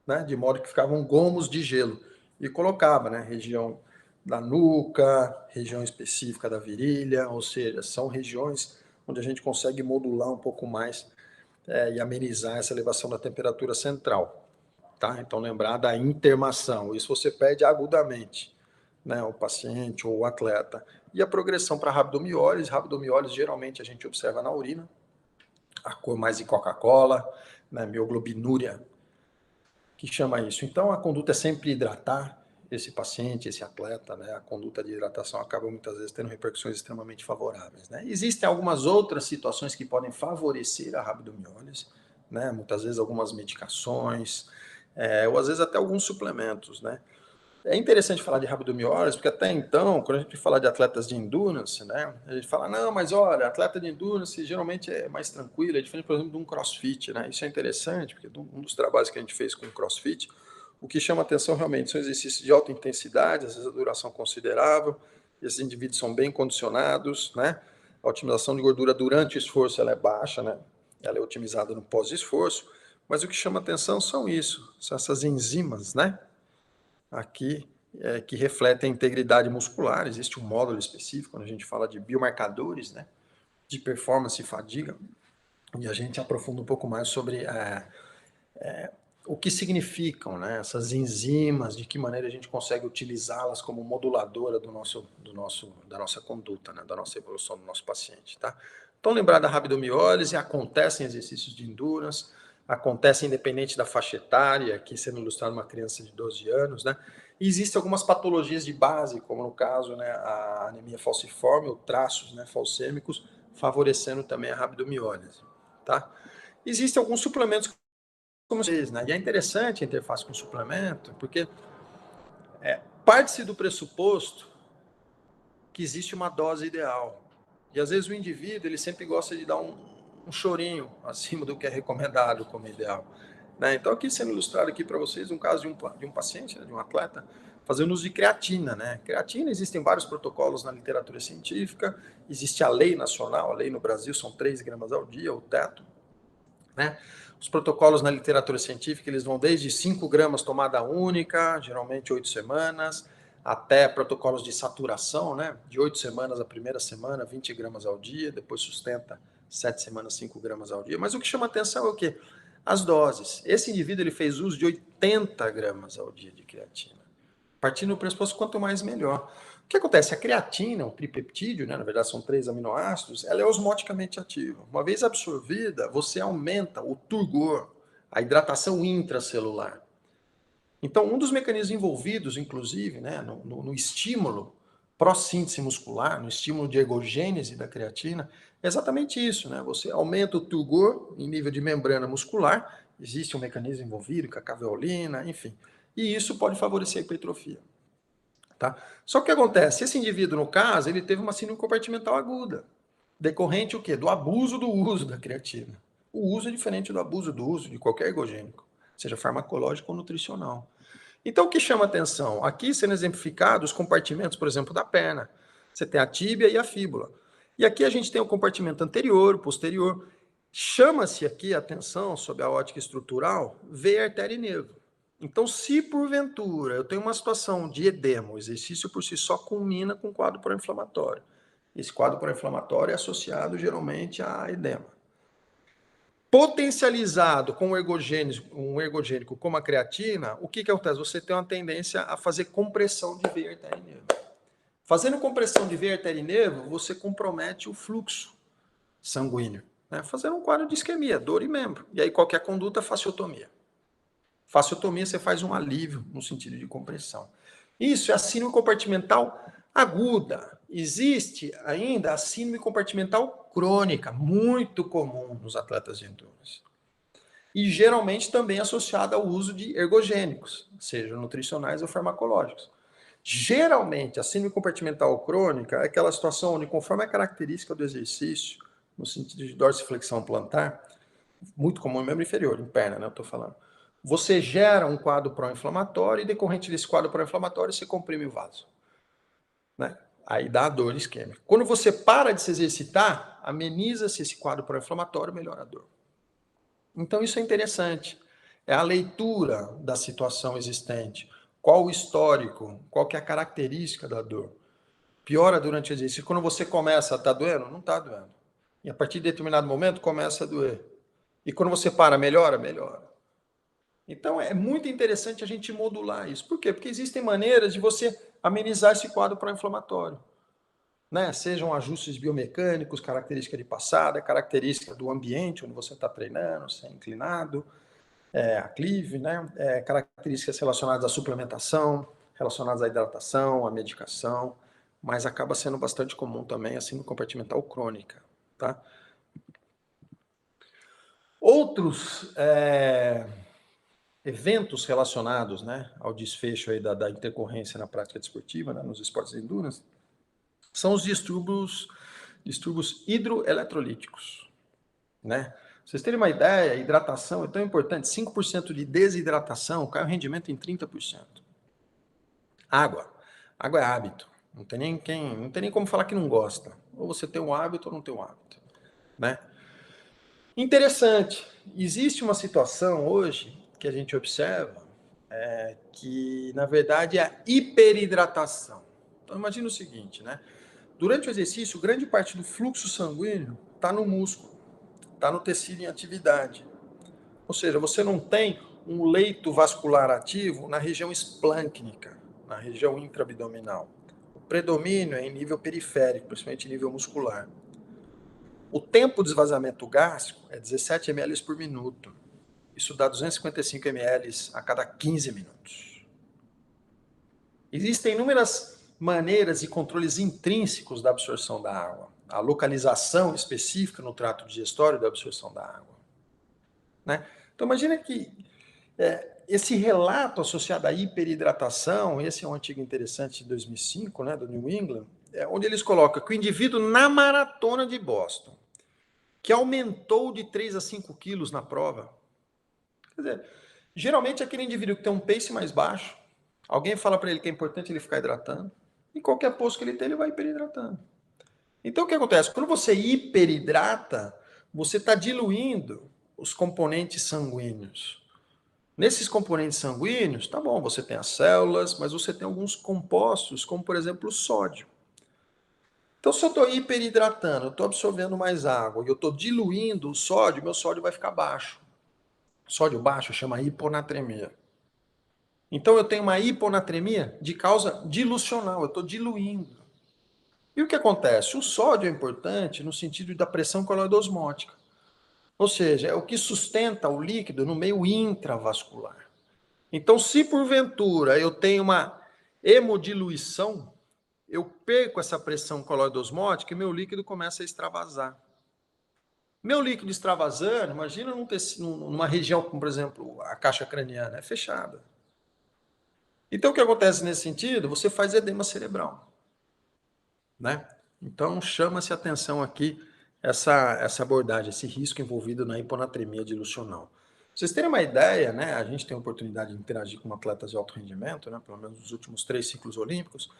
né, de modo que ficavam gomos de gelo, e colocava, né, região da nuca, região específica da virilha, ou seja, são regiões onde a gente consegue modular um pouco mais e amenizar essa elevação da temperatura central. Tá? Então, lembrar da intermação, isso você pede agudamente, né, o paciente ou o atleta. E a progressão para rabdomiólise, geralmente a gente observa na urina, a cor mais de Coca-Cola, né, mioglobinúria, que chama isso. Então, a conduta é sempre hidratar esse paciente, esse atleta, né? A conduta de hidratação acaba muitas vezes tendo repercussões extremamente favoráveis, né? Existem algumas outras situações que podem favorecer a rabdomiólise, né? Muitas vezes algumas medicações, ou às vezes até alguns suplementos, né? É interessante falar de rabdomiólise, porque até então, quando a gente fala de atletas de endurance, né, a gente fala, não, mas olha, atleta de endurance geralmente é mais tranquilo, é diferente, por exemplo, de um crossfit, né? Isso é interessante, porque um dos trabalhos que a gente fez com o crossfit, o que chama atenção realmente são exercícios de alta intensidade, às vezes a duração considerável, esses indivíduos são bem condicionados, né? A otimização de gordura durante o esforço ela é baixa, né? Ela é otimizada no pós-esforço, mas o que chama atenção são isso, são essas enzimas, né? Aqui, que refletem a integridade muscular. Existe um módulo específico, quando a gente fala de biomarcadores, né, de performance e fadiga, e a gente aprofunda um pouco mais sobre o que significam, né, essas enzimas, de que maneira a gente consegue utilizá-las como moduladora da nossa conduta, né, da nossa evolução do nosso paciente. Tá? Então, lembrar da rabdomiólise, acontece em exercícios de endurance, acontece independente da faixa etária, aqui sendo ilustrado uma criança de 12 anos, né? E existem algumas patologias de base, como no caso, né, a anemia falciforme, ou traços, né, falcêmicos, favorecendo também a rabdomiólise, tá? Existem alguns suplementos como vocês, né? E é interessante a interface com suplemento, porque parte-se do pressuposto que existe uma dose ideal. E às vezes o indivíduo ele sempre gosta de dar um chorinho acima do que é recomendado como ideal. Né? Então, aqui sendo ilustrado aqui para vocês um caso de um paciente, né, de um atleta, fazendo uso de creatina. Né? Creatina, existem vários protocolos na literatura científica, existe a lei nacional, a lei no Brasil são 3 gramas ao dia, o teto. Né? Os protocolos na literatura científica, eles vão desde 5 gramas tomada única, geralmente 8 semanas, até protocolos de saturação, né? De 8 semanas a primeira semana, 20 gramas ao dia, depois sustenta 7 semanas, 5 gramas ao dia. Mas o que chama atenção é o quê? As doses. Esse indivíduo ele fez uso de 80 gramas ao dia de creatina. Partindo do pressuposto, quanto mais melhor. O que acontece? A creatina, o tripeptídeo, né, na verdade são 3 aminoácidos, ela é osmoticamente ativa. Uma vez absorvida, você aumenta o turgor, a hidratação intracelular. Então, um dos mecanismos envolvidos, inclusive, né, no estímulo pró-síntese muscular, no estímulo de ergogênese da creatina, é exatamente isso, né? Você aumenta o turgor em nível de membrana muscular, existe um mecanismo envolvido, com a caveolina, enfim, e isso pode favorecer a hipertrofia. Tá? Só que o que acontece? Esse indivíduo, no caso, ele teve uma síndrome compartimental aguda, decorrente o quê? Do abuso do uso da creatina. O uso é diferente do abuso do uso de qualquer ergogênico, seja farmacológico ou nutricional. Então, o que chama atenção? Aqui sendo exemplificados os compartimentos, por exemplo, da perna. Você tem a tíbia e a fíbula. E aqui a gente tem o compartimento anterior, o posterior. Chama-se aqui a atenção, sob a ótica estrutural, veia, artéria e nervo. Então, se porventura eu tenho uma situação de edema, o exercício por si só culmina com um quadro pró-inflamatório. Esse quadro pró-inflamatório é associado geralmente a edema. Potencializado com um ergogênico como a creatina, o que acontece? Você tem uma tendência a fazer compressão de veia, artéria e nervo. Fazendo compressão de veia, artéria e nervo, você compromete o fluxo sanguíneo, né? Fazendo um quadro de isquemia, dor e membro. E aí qualquer conduta, fasciotomia. Fasciotomia, você faz um alívio no sentido de compressão. Isso é a síndrome compartimental aguda. Existe ainda a síndrome compartimental crônica, muito comum nos atletas de endurance. E geralmente também associada ao uso de ergogênicos, sejam nutricionais ou farmacológicos. Geralmente, a síndrome compartimental crônica é aquela situação onde, conforme a característica do exercício, no sentido de dorsiflexão plantar, muito comum em membro inferior, em perna, né, eu estou falando, você gera um quadro pró-inflamatório e, decorrente desse quadro pró-inflamatório, você comprime o vaso. Né? Aí dá a dor isquêmica. Quando você para de se exercitar, ameniza-se esse quadro pró-inflamatório, melhora a dor. Então isso é interessante. É a leitura da situação existente. Qual o histórico? Qual que é a característica da dor? Piora durante o exercício. Quando você começa, está doendo? Não está doendo. E a partir de determinado momento, começa a doer. E quando você para, melhora? Melhora. Então é muito interessante a gente modular isso. Por quê? Porque existem maneiras de você amenizar esse quadro pró-inflamatório. Né? Sejam ajustes biomecânicos, característica de passada, característica do ambiente onde você está treinando, se é inclinado, aclive, né? Características relacionadas à suplementação, relacionadas à hidratação, à medicação, mas acaba sendo bastante comum também a síndrome compartimental crônica. Tá? Outros eventos relacionados, né, ao desfecho aí da intercorrência na prática desportiva, né, nos esportes de endurance, são os distúrbios hidroeletrolíticos. Né? Pra vocês terem uma ideia, a hidratação é tão importante, 5% de desidratação cai o rendimento em 30%. Água. Água é hábito. Não tem nem como falar que não gosta. Ou você tem um hábito ou não tem um hábito. Né? Interessante. Existe uma situação hoje que a gente observa que, na verdade, é a hiperidratação. Então, imagina o seguinte, né? Durante o exercício, grande parte do fluxo sanguíneo está no músculo, está no tecido em atividade. Ou seja, você não tem um leito vascular ativo na região esplâncnica, na região intraabdominal. O predomínio é em nível periférico, principalmente em nível muscular. O tempo de esvaziamento gástrico é 17 ml por minuto. Isso dá 255 ml a cada 15 minutos. Existem inúmeras maneiras e controles intrínsecos da absorção da água. A localização específica no trato digestório da absorção da água. Né? Então, imagina que esse relato associado à hiperidratação, esse é um artigo interessante de 2005, né, do New England, onde eles colocam que o indivíduo na maratona de Boston, que aumentou de 3 a 5 quilos na prova, quer dizer, geralmente aquele indivíduo que tem um pace mais baixo, alguém fala para ele que é importante ele ficar hidratando, e qualquer posto que ele tem, ele vai hiperidratando. Então, o que acontece? Quando você hiperidrata, você está diluindo os componentes sanguíneos. Nesses componentes sanguíneos, tá bom, você tem as células, mas você tem alguns compostos, como, por exemplo, o sódio. Então, se eu estou hiperidratando, eu estou absorvendo mais água e eu estou diluindo o sódio, meu sódio vai ficar baixo. Sódio baixo chama hiponatremia. Então, eu tenho uma hiponatremia de causa dilucional, eu estou diluindo. E o que acontece? O sódio é importante no sentido da pressão coloidosmótica. Ou seja, é o que sustenta o líquido no meio intravascular. Então, se porventura eu tenho uma hemodiluição, eu perco essa pressão coloidosmótica e meu líquido começa a extravasar. Meu líquido extravasando, imagina numa região como, por exemplo, a caixa craniana, é fechada. Então, o que acontece nesse sentido? Você faz edema cerebral. Né? Então, chama-se atenção aqui essa abordagem, esse risco envolvido na hiponatremia dilucional. Pra vocês terem uma ideia, né, a gente tem a oportunidade de interagir com atletas de alto rendimento, né, pelo menos nos últimos 3 ciclos olímpicos.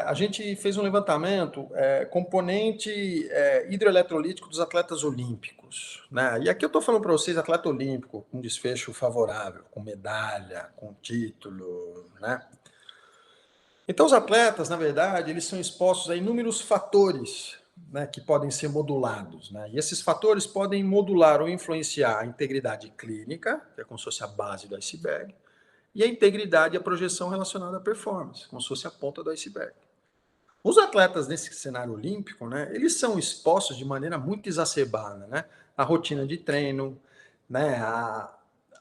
A gente fez um levantamento, componente hidroeletrolítico dos atletas olímpicos. Né? E aqui eu estou falando para vocês, atleta olímpico, com desfecho favorável, com medalha, com título, né? Então, os atletas, na verdade, eles são expostos a inúmeros fatores, né, que podem ser modulados. Né? E esses fatores podem modular ou influenciar a integridade clínica, que é como se fosse a base do iceberg, e a integridade e a projeção relacionada à performance, como se fosse a ponta do iceberg. Os atletas nesse cenário olímpico, né, eles são expostos de maneira muito exacerbada, né, à rotina de treino, né,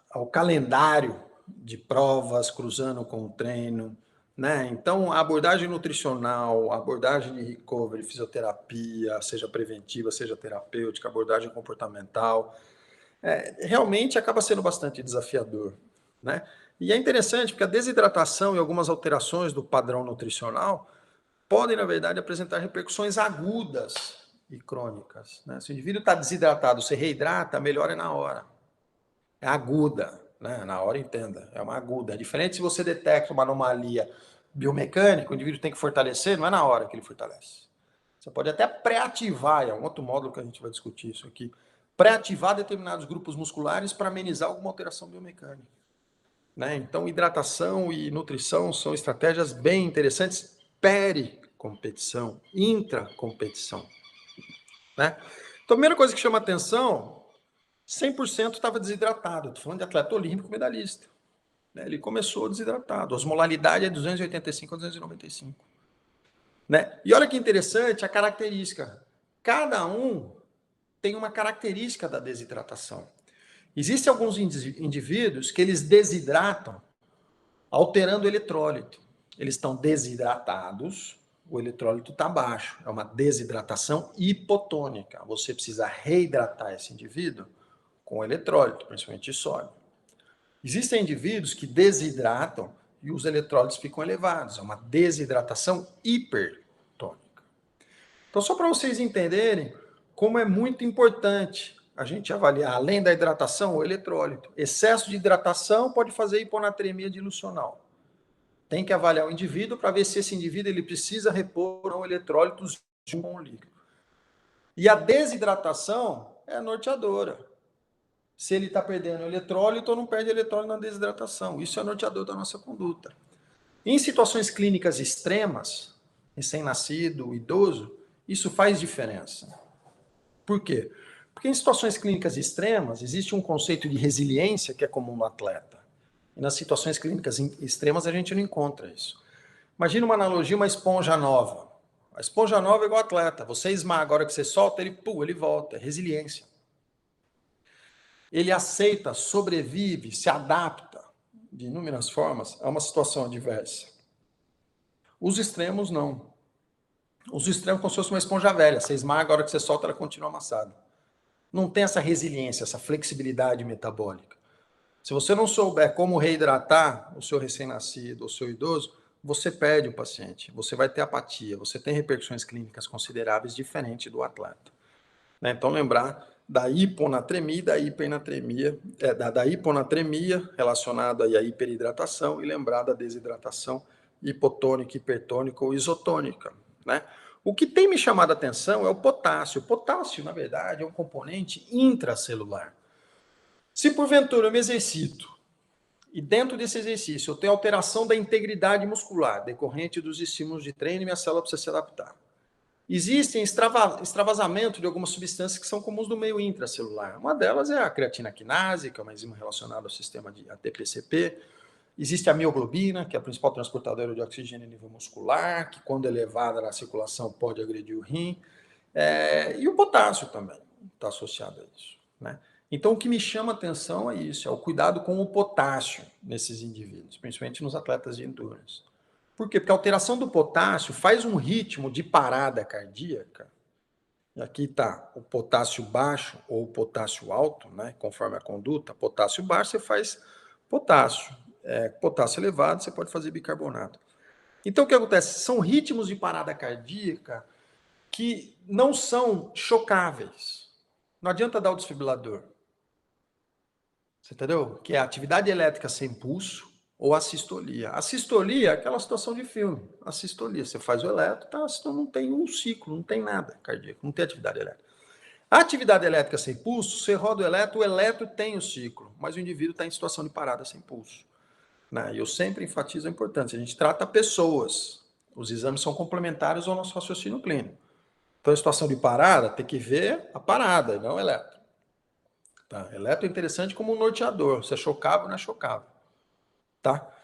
ao calendário de provas cruzando com o treino, né? Então, a abordagem nutricional, a abordagem de recovery, fisioterapia, seja preventiva, seja terapêutica, abordagem comportamental, realmente acaba sendo bastante desafiador, né? E é interessante porque a desidratação e algumas alterações do padrão nutricional podem, na verdade, apresentar repercussões agudas e crônicas, né? Se o indivíduo está desidratado, você reidrata, a melhora é na hora. É aguda, né? Na hora, entenda, é uma aguda. É diferente se você detecta uma anomalia biomecânica, o indivíduo tem que fortalecer, não é na hora que ele fortalece. Você pode até pré-ativar, é um outro módulo que a gente vai discutir isso aqui, pré-ativar determinados grupos musculares para amenizar alguma alteração biomecânica, né? Então, hidratação e nutrição são estratégias bem interessantes peri-competição, intra-competição, né? Então, a primeira coisa que chama atenção, 100% estava desidratado. Estou falando de atleta olímpico medalhista, né? Ele começou desidratado. A osmolaridade é 285 a 295. Né? E olha que interessante a característica. Cada um tem uma característica da desidratação. Existem alguns indivíduos que eles desidratam alterando o eletrólito. Eles estão desidratados, o eletrólito está baixo. É uma desidratação hipotônica. Você precisa reidratar esse indivíduo com eletrólito, principalmente sódio. Existem indivíduos que desidratam e os eletrólitos ficam elevados. É uma desidratação hipertônica. Então, só para vocês entenderem como é muito importante a gente avaliar, além da hidratação, o eletrólito. Excesso de hidratação pode fazer hiponatremia dilucional. Tem que avaliar o indivíduo para ver se esse indivíduo ele precisa repor ou eletrólitos de um líquido. E a desidratação é a norteadora. Se ele está perdendo eletrólito ou não perde eletrólito na desidratação. Isso é norteador da nossa conduta. Em situações clínicas extremas, recém-nascido, idoso, isso faz diferença. Por quê? Porque em situações clínicas extremas, existe um conceito de resiliência que é comum no atleta. E nas situações clínicas extremas, a gente não encontra isso. Imagina uma analogia, uma esponja nova. A esponja nova é igual atleta. Você esmaga, agora que você solta, ele volta. É resiliência. Ele aceita, sobrevive, se adapta de inúmeras formas a uma situação adversa. Os extremos, não. Os extremos como se fosse uma esponja velha. Você esmaga, a hora que você solta, ela continua amassada. Não tem essa resiliência, essa flexibilidade metabólica. Se você não souber como reidratar o seu recém-nascido, o seu idoso, você perde o paciente. Você vai ter apatia, você tem repercussões clínicas consideráveis diferente do atleta. Né? Então, lembrar da hiponatremia e da hipernatremia, da hiponatremia relacionada aí à hiperidratação e lembrar da desidratação hipotônica, hipertônica ou isotônica, né? O que tem me chamado a atenção é o potássio. O potássio, na verdade, é um componente intracelular. Se porventura eu me exercito e dentro desse exercício eu tenho alteração da integridade muscular decorrente dos estímulos de treino e minha célula precisa se adaptar. Existem extravasamento de algumas substâncias que são comuns do meio intracelular. Uma delas é a creatina quinase, que é uma enzima relacionada ao sistema de ATP-CP. Existe a mioglobina, que é a principal transportadora de oxigênio a nível muscular, que quando elevada na circulação pode agredir o rim. E o potássio também está associado a isso, né? Então, o que me chama a atenção é isso, é o cuidado com o potássio nesses indivíduos, principalmente nos atletas de endurance. Por quê? Porque a alteração do potássio faz um ritmo de parada cardíaca. E aqui está o potássio baixo ou o potássio alto, né? Conforme a conduta. Potássio baixo, você faz potássio. Potássio elevado, você pode fazer bicarbonato. Então, o que acontece? São ritmos de parada cardíaca que não são chocáveis. Não adianta dar o desfibrilador. Você entendeu? Que é a atividade elétrica sem pulso ou a sistolia. A sistolia é aquela situação de filme. A sistolia, você faz o eletro, tá? Não tem um ciclo, não tem nada cardíaco, não tem atividade elétrica. A atividade elétrica sem pulso, você roda o eletro tem o ciclo, mas o indivíduo está em situação de parada sem pulso. Né? E eu sempre enfatizo a importância. A gente trata pessoas. Os exames são complementares ao nosso raciocínio clínico. Então, em situação de parada, tem que ver a parada, não o eletro. Tá? Eletro é interessante como um norteador. Se é chocável, não é chocável. Tá?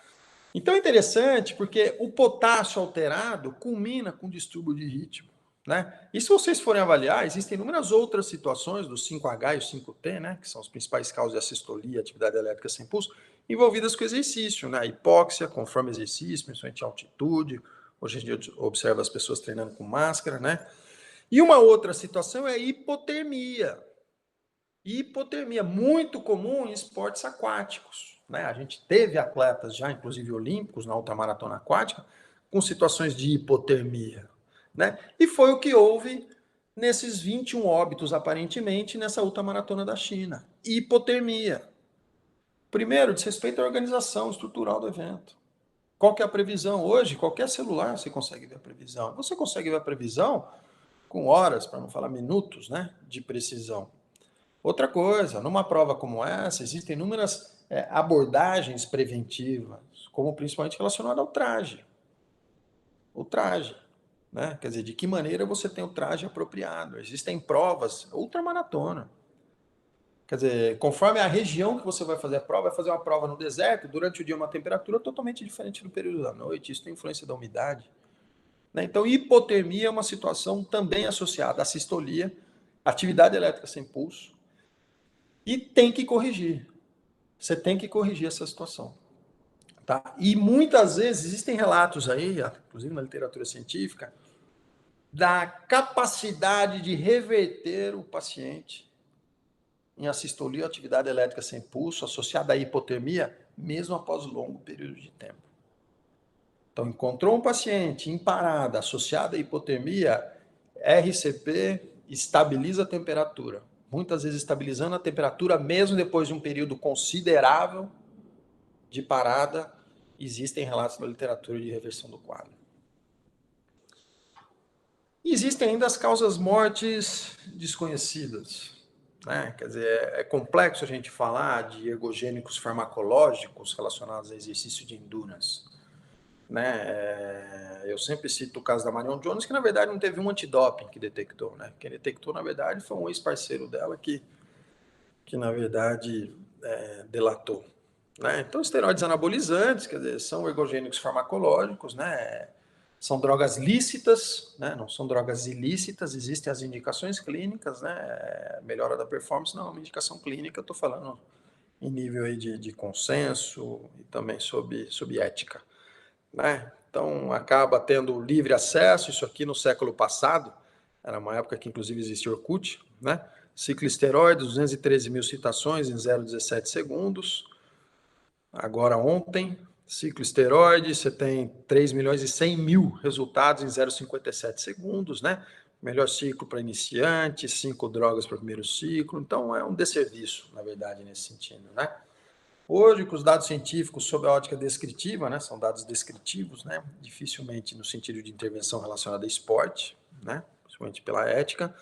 Então, é interessante porque o potássio alterado culmina com distúrbio de ritmo. Né? E se vocês forem avaliar, existem inúmeras outras situações do 5H e o 5T, né, que são as principais causas de assistolia, atividade elétrica sem pulso, envolvidas com exercício, né? Hipóxia, conforme exercício, principalmente altitude. Hoje a gente observa as pessoas treinando com máscara, né? E uma outra situação é a hipotermia. Hipotermia, muito comum em esportes aquáticos. né? A gente teve atletas já, inclusive olímpicos, na ultramaratona aquática, com situações de hipotermia, né? E foi o que houve nesses 21 óbitos, aparentemente, nessa ultramaratona da China. Hipotermia. Primeiro, diz respeito à organização estrutural do evento. Qual que é a previsão? Hoje, qualquer celular você consegue ver a previsão. Você consegue ver a previsão com horas, para não falar minutos, né, de precisão. Outra coisa, numa prova como essa, existem inúmeras abordagens preventivas, como principalmente relacionada ao traje. O traje, né? Quer dizer, de que maneira você tem o traje apropriado. Existem provas, ultramaratona. Quer dizer, conforme a região que você vai fazer a prova, vai fazer uma prova no deserto, durante o dia uma temperatura totalmente diferente do período da noite, isso tem influência da umidade. Né? Então, hipotermia é uma situação também associada à sistolia, atividade elétrica sem pulso, e tem que corrigir. Você tem que corrigir essa situação. Tá? E muitas vezes existem relatos aí, inclusive na literatura científica, da capacidade de reverter o paciente em assistolia ou atividade elétrica sem pulso associada à hipotermia, mesmo após longo período de tempo. Então, encontrou um paciente em parada associada à hipotermia, RCP estabiliza a temperatura. Muitas vezes estabilizando a temperatura, mesmo depois de um período considerável de parada, existem relatos na literatura de reversão do quadro. E existem ainda as causas mortes desconhecidas. Né? Quer dizer, é complexo a gente falar de ergogênicos farmacológicos relacionados a exercício de endurance. Né? Eu sempre cito o caso da Marion Jones, que na verdade não teve um antidoping que detectou. Né? Quem detectou, na verdade, foi um ex-parceiro dela que na verdade, delatou. Né? Então, esteroides anabolizantes, quer dizer, são ergogênicos farmacológicos, né? São drogas lícitas, né? Não são drogas ilícitas, existem as indicações clínicas, né? Melhora da performance não é uma indicação clínica, estou falando em nível aí de consenso e também sob ética. Né? Então, acaba tendo livre acesso, isso aqui no século passado, era uma época que inclusive existia Orkut, né? Cicloesteroides, 213 mil citações em 0,17 segundos. Agora, ontem, cicloesteroide, você tem 3 milhões e 100 mil resultados em 0,57 segundos, né? Melhor ciclo para iniciante, 5 drogas para o primeiro ciclo. Então, é um desserviço, na verdade, nesse sentido, né? Hoje, com os dados científicos sob a ótica descritiva, né? São dados descritivos, né? Dificilmente no sentido de intervenção relacionada a esporte, né? Principalmente pela ética.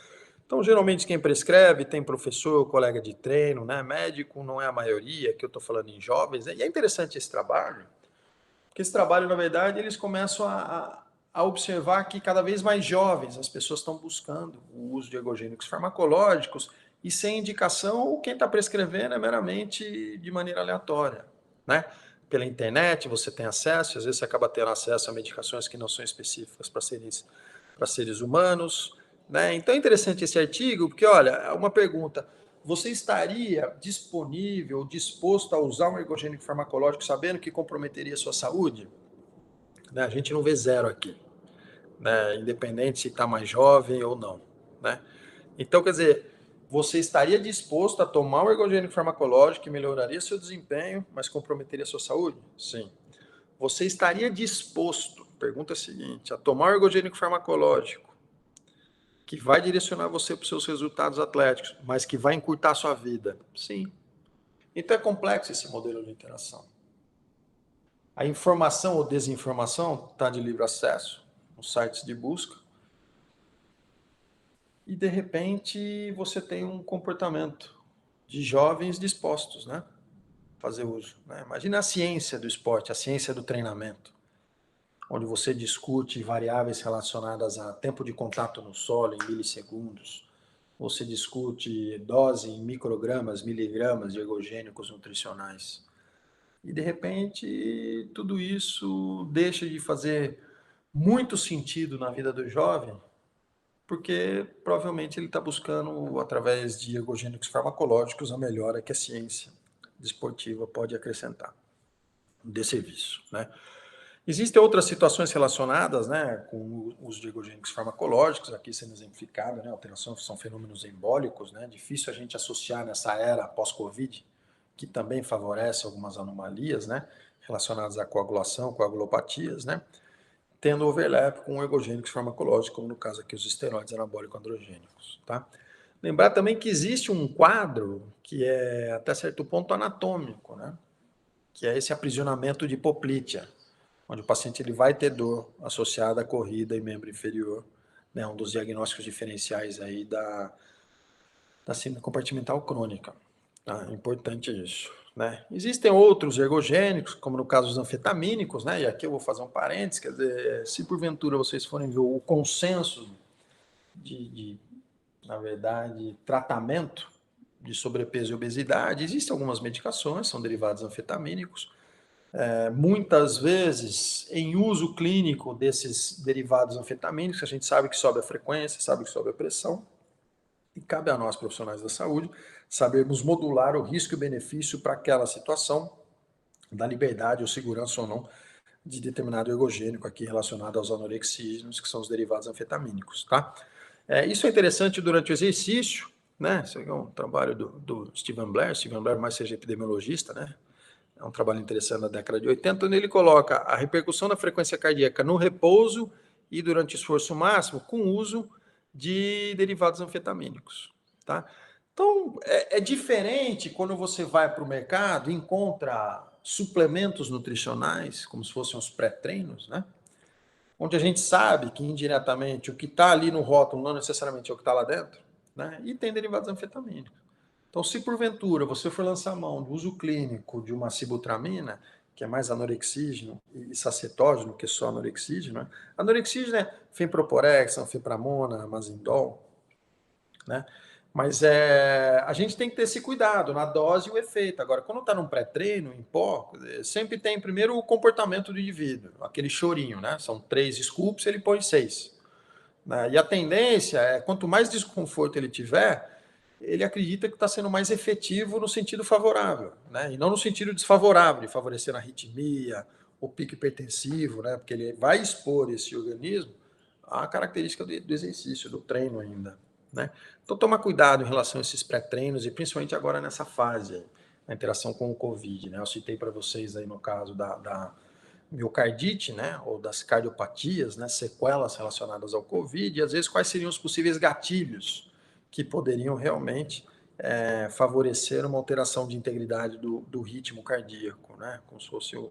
Então, geralmente, quem prescreve tem professor, colega de treino, né? Médico não é a maioria, que eu estou falando em jovens. Né? E é interessante esse trabalho, porque esse trabalho, na verdade, eles começam a observar que cada vez mais jovens as pessoas estão buscando o uso de ergogênicos farmacológicos e sem indicação, ou quem está prescrevendo é meramente de maneira aleatória. Né? Pela internet você tem acesso, às vezes você acaba tendo acesso a medicações que não são específicas para seres humanos. Né? Então é interessante esse artigo, porque, olha, uma pergunta, você estaria disponível, disposto a usar um ergogênico farmacológico sabendo que comprometeria a sua saúde? Né? A gente não vê zero aqui, né? Independente se está mais jovem ou não. Né? Então, quer dizer, você estaria disposto a tomar um ergogênico farmacológico que melhoraria seu desempenho, mas comprometeria a sua saúde? Sim. Você estaria disposto, pergunta é a seguinte, a tomar um ergogênico farmacológico que vai direcionar você para os seus resultados atléticos, mas que vai encurtar a sua vida? Sim. Então é complexo esse modelo de interação. A informação ou desinformação está de livre acesso nos sites de busca. E, de repente, você tem um comportamento de jovens dispostos, né? Fazer uso. Né? Imagina a ciência do esporte, a ciência do treinamento, onde você discute variáveis relacionadas a tempo de contato no solo em milissegundos, você discute dose em microgramas, miligramas de ergogênicos nutricionais. E, de repente, tudo isso deixa de fazer muito sentido na vida do jovem, porque provavelmente ele está buscando, através de ergogênicos farmacológicos, a melhora que a ciência desportiva pode acrescentar de serviço. Né? Existem outras situações relacionadas, né, com o uso de ergogênicos farmacológicos, aqui sendo exemplificado, né, alterações são fenômenos embólicos, né, difícil a gente associar nessa era pós-Covid, que também favorece algumas anomalias, né, relacionadas à coagulação, coagulopatias, né, tendo overlap com ergogênicos farmacológicos, como no caso aqui os esteroides anabólico-androgênicos, tá? Lembrar também que existe um quadro que é até certo ponto anatômico, né, que é esse aprisionamento de hipoplítea, onde o paciente ele vai ter dor associada à corrida e membro inferior, né, um dos diagnósticos diferenciais aí da síndrome compartimental crônica. Tá? É importante isso. Né? Existem outros ergogênicos, como no caso dos anfetamínicos, né? E aqui eu vou fazer um parênteses, quer dizer, se porventura vocês forem ver o consenso na verdade, tratamento de sobrepeso e obesidade, existem algumas medicações, são derivados anfetamínicos, muitas vezes em uso clínico desses derivados anfetamínicos, a gente sabe que sobe a frequência, sabe que sobe a pressão, e cabe a nós, profissionais da saúde, sabermos modular o risco e o benefício para aquela situação, da liberdade ou segurança ou não de determinado ergogênico aqui relacionado aos anorexígenos, que são os derivados anfetamínicos, tá? Isso é interessante durante o exercício, né? Isso aqui é um trabalho do Stephen Blair, mais seja epidemiologista, né? É um trabalho interessante da década de 80, onde ele coloca a repercussão da frequência cardíaca no repouso e durante esforço máximo com o uso de derivados anfetamínicos, tá? Então, é diferente quando você vai para o mercado e encontra suplementos nutricionais, como se fossem os pré-treinos, né? Onde a gente sabe que indiretamente o que está ali no rótulo não necessariamente é o que está lá dentro, né? E tem derivados anfetamínicos. Então, se porventura você for lançar mão do uso clínico de uma sibutramina, que é mais anorexígeno e sacetógeno que só anorexígeno, né? Anorexígeno é fenproporex, anfepramona, mazindol, né? Mas a gente tem que ter esse cuidado na dose e o efeito. Agora, quando está num pré-treino, em pó, sempre tem primeiro o comportamento do indivíduo, aquele chorinho, né? São 3 scoops, ele põe 6. Né? E a tendência é, quanto mais desconforto ele tiver, ele acredita que está sendo mais efetivo no sentido favorável, né? E não no sentido desfavorável, de favorecer a arritmia, o pico hipertensivo, né? Porque ele vai expor esse organismo à característica do exercício, do treino ainda, né? Então, tomar cuidado em relação a esses pré-treinos e principalmente agora nessa fase, a interação com o Covid, né? Eu citei para vocês aí no caso da miocardite, né, ou das cardiopatias, né, sequelas relacionadas ao Covid, e às vezes quais seriam os possíveis gatilhos que poderiam realmente favorecer uma alteração de integridade do ritmo cardíaco, né, como se fossem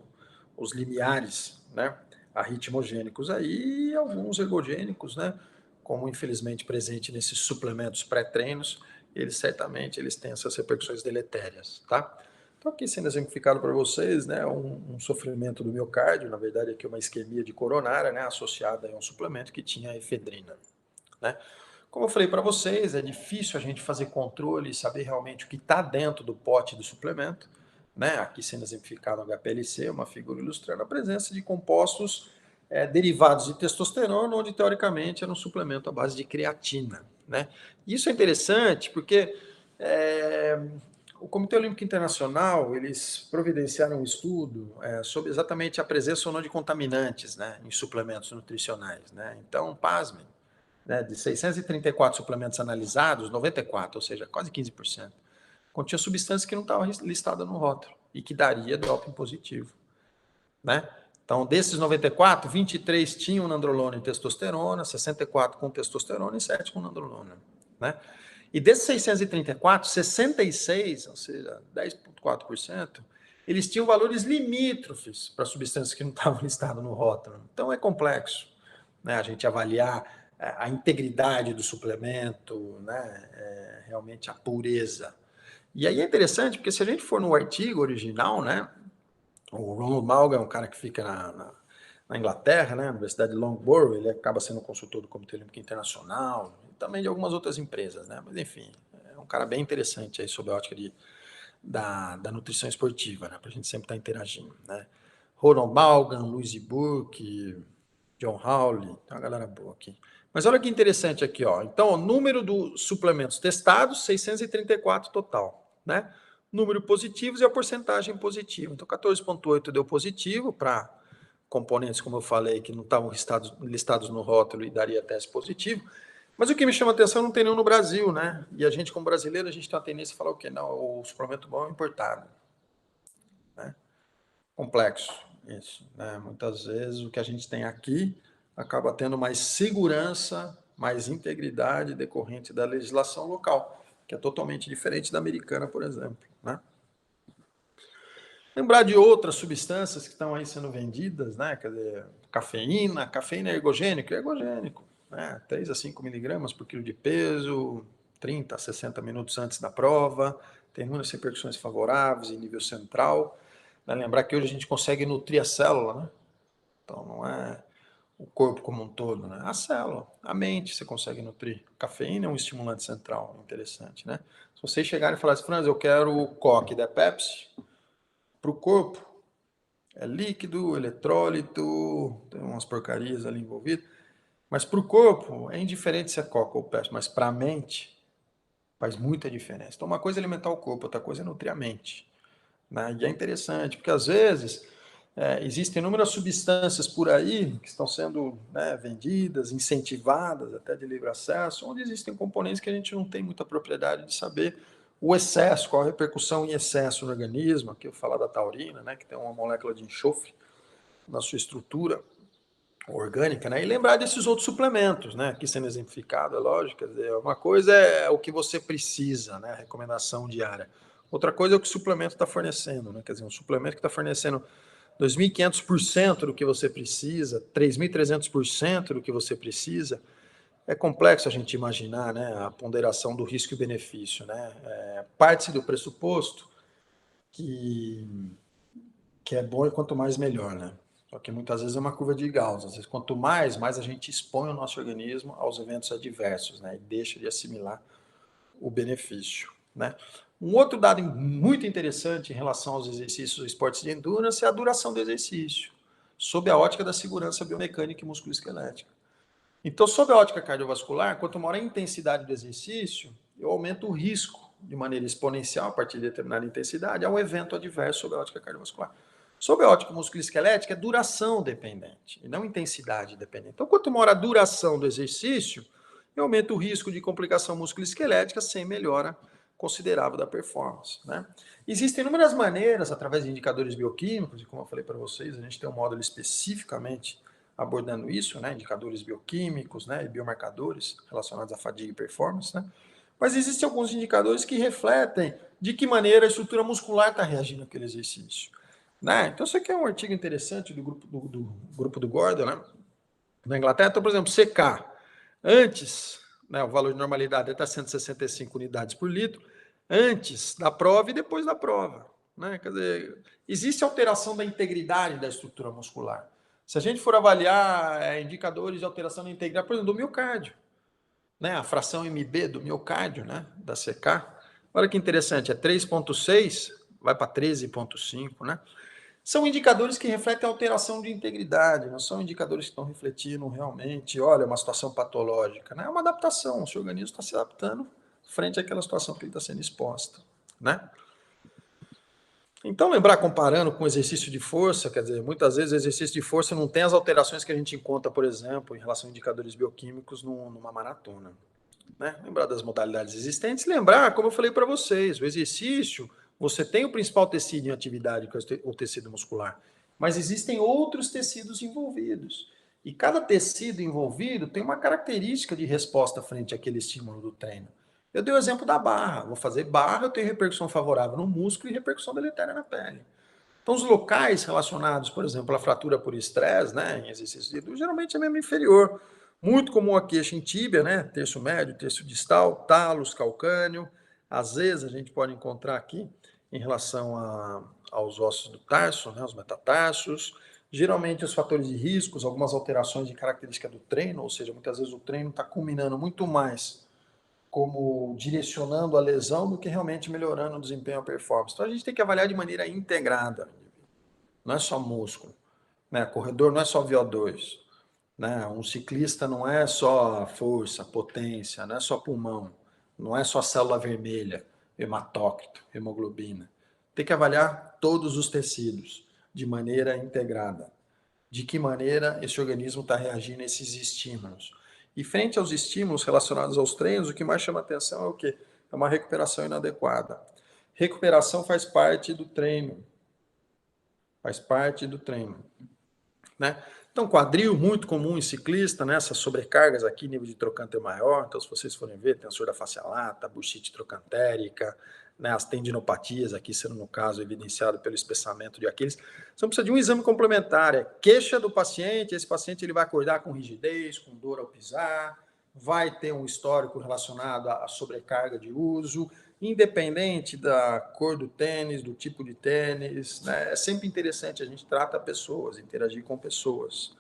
os limiares, né, arritmogênicos aí, e alguns ergogênicos, né, como infelizmente presente nesses suplementos pré-treinos, eles certamente têm essas repercussões deletérias, tá? Então, aqui sendo exemplificado para vocês, né, um sofrimento do miocárdio, na verdade aqui uma isquemia de coronária, né, associada a um suplemento que tinha efedrina, né. Como eu falei para vocês, é difícil a gente fazer controle e saber realmente o que está dentro do pote do suplemento, né, aqui sendo exemplificado o HPLC, uma figura ilustrando a presença de compostos derivados de testosterona, onde teoricamente era um suplemento à base de creatina, né. Isso é interessante porque o Comitê Olímpico Internacional, eles providenciaram um estudo sobre exatamente a presença ou não de contaminantes, né, em suplementos nutricionais, né. Então, pasmem, né, de 634 suplementos analisados, 94, ou seja, quase 15%, continha substâncias que não estavam listadas no rótulo e que daria doping positivo, né. Então, desses 94, 23 tinham nandrolona e testosterona, 64 com testosterona e 7 com nandrolona, né. E desses 634, 66, ou seja, 10,4%, eles tinham valores limítrofes para substâncias que não estavam listadas no rótulo. Então é complexo, né, a gente avaliar a integridade do suplemento, né, realmente a pureza. E aí é interessante, porque se a gente for no artigo original, né, o Ronald Malgan é um cara que fica na Inglaterra, né, na Universidade de Loughborough, ele acaba sendo consultor do Comitê Olímpico Internacional, e também de algumas outras empresas, né, mas enfim, é um cara bem interessante aí sob a ótica da nutrição esportiva, né, para a gente sempre estar interagindo, né. Ronald Malgan, Louise Burke, John Howley, tem uma galera boa aqui. Mas olha que interessante aqui, ó. Então, o número dos suplementos testados, 634 total, né? Número positivos e a porcentagem positiva. Então, 14,8 deu positivo para componentes, como eu falei, que não estavam listados no rótulo e daria teste positivo. Mas o que me chama a atenção não tem nenhum no Brasil, né? E a gente, como brasileiro, a gente tem a tendência a falar o quê? Não, o suplemento bom é importado, né? Complexo, isso, né? Muitas vezes o que a gente tem aqui acaba tendo mais segurança, mais integridade decorrente da legislação local, que é totalmente diferente da americana, por exemplo, né? Lembrar de outras substâncias que estão aí sendo vendidas, né? Quer dizer, cafeína é ergogênico, né? 3 a 5 miligramas por quilo de peso, 30 a 60 minutos antes da prova, tem muitas repercussões favoráveis em nível central. Né? Lembrar que hoje a gente consegue nutrir a célula, né? Então não é o corpo como um todo, né? A célula, a mente você consegue nutrir. Cafeína é um estimulante central, interessante, né? Se vocês chegarem e falarem assim, Franz, eu quero o Coque da Pepsi, para o corpo, é líquido, eletrólito, tem umas porcarias ali envolvidas. Mas para o corpo, é indiferente se é Coca ou Pepsi, mas para a mente faz muita diferença. Então, uma coisa é alimentar o corpo, outra coisa é nutrir a mente. Né? E é interessante, porque às vezes existem inúmeras substâncias por aí que estão sendo, né, vendidas, incentivadas, até de livre acesso, onde existem componentes que a gente não tem muita propriedade de saber o excesso, qual a repercussão em excesso no organismo. Aqui eu vou falar da taurina, né, que tem uma molécula de enxofre na sua estrutura orgânica, né? E lembrar desses outros suplementos, né? Aqui sendo exemplificado, é lógico, quer dizer, uma coisa é o que você precisa, né? A recomendação diária. Outra coisa é o que o suplemento está fornecendo, né? Quer dizer, um suplemento que está fornecendo 2.500% do que você precisa, 3.300% do que você precisa. É complexo a gente imaginar, né? A ponderação do risco e benefício, né? Parte-se do pressuposto que é bom e quanto mais melhor, né? Só que muitas vezes é uma curva de Gauss. Às vezes, quanto mais a gente expõe o nosso organismo aos eventos adversos, né? E deixa de assimilar o benefício, né? Um outro dado muito interessante em relação aos exercícios e esportes de endurance é a duração do exercício, sob a ótica da segurança biomecânica e musculoesquelética. Então, sob a ótica cardiovascular, quanto maior a intensidade do exercício, eu aumento o risco de maneira exponencial, a partir de determinada intensidade, a um evento adverso sob a ótica cardiovascular. Sob a ótica musculoesquelética, é duração dependente, e não intensidade dependente. Então, quanto maior a duração do exercício, eu aumento o risco de complicação musculoesquelética sem melhora considerável da performance. Né? Existem inúmeras maneiras, através de indicadores bioquímicos, e como eu falei para vocês, a gente tem um módulo especificamente abordando isso, né? Indicadores bioquímicos, né? E biomarcadores relacionados à fadiga e performance. Né? Mas existem alguns indicadores que refletem de que maneira a estrutura muscular está reagindo àquele exercício. Né? Então, isso aqui é um artigo interessante do grupo do Gordon, né? Na Inglaterra. Então, por exemplo, CK. Antes, né, o valor de normalidade está 165 unidades por litro, antes da prova e depois da prova. Né? Quer dizer, existe alteração da integridade da estrutura muscular. Se a gente for avaliar indicadores de alteração da integridade, por exemplo, do miocárdio, né? A fração MB do miocárdio, né? Da CK, olha que interessante, é 3,6, vai para 13,5, né? São indicadores que refletem a alteração de integridade, não são indicadores que estão refletindo realmente, olha, uma situação patológica, né? É uma adaptação, o seu organismo está se adaptando frente àquela situação que ele está sendo exposta, né? Então, lembrar, comparando com o exercício de força, quer dizer, muitas vezes o exercício de força não tem as alterações que a gente encontra, por exemplo, em relação a indicadores bioquímicos numa maratona. Né? Lembrar das modalidades existentes, lembrar, como eu falei para vocês, o exercício, você tem o principal tecido em atividade, que é o tecido muscular, mas existem outros tecidos envolvidos. E cada tecido envolvido tem uma característica de resposta frente àquele estímulo do treino. Eu dei o exemplo da barra. Vou fazer barra, eu tenho repercussão favorável no músculo e repercussão deletéria na pele. Então, os locais relacionados, por exemplo, à fratura por estresse, né, em exercício de dor, geralmente é membro inferior. Muito comum a queixa em tíbia, né, terço médio, terço distal, talos, calcâneo. Às vezes a gente pode encontrar aqui em relação aos ossos do tarso, né, os metatarsos. Geralmente os fatores de riscos, algumas alterações de característica do treino, ou seja, muitas vezes o treino está culminando muito mais como direcionando a lesão do que realmente melhorando o desempenho e a performance. Então a gente tem que avaliar de maneira integrada, não é só músculo, né? Corredor não é só VO2, né? Um ciclista não é só força, potência, não é só pulmão, não é só célula vermelha, hematócrito, hemoglobina. Tem que avaliar todos os tecidos de maneira integrada. De que maneira esse organismo está reagindo a esses estímulos. E frente aos estímulos relacionados aos treinos, o que mais chama atenção é o quê? É uma recuperação inadequada. Recuperação faz parte do treino. Faz parte do treino, né? Então, quadril, muito comum em ciclista, né? Essas sobrecargas aqui, nível de trocânter maior. Então, se vocês forem ver, tensor da face lata, bursite trocantérica, né? As tendinopatias aqui, sendo no caso evidenciado pelo espessamento de Aquiles. Então, precisa de um exame complementar. É queixa do paciente, esse paciente ele vai acordar com rigidez, com dor ao pisar, vai ter um histórico relacionado à sobrecarga de uso, independente da cor do tênis, do tipo de tênis, né? É sempre interessante, a gente trata pessoas, interagir com pessoas,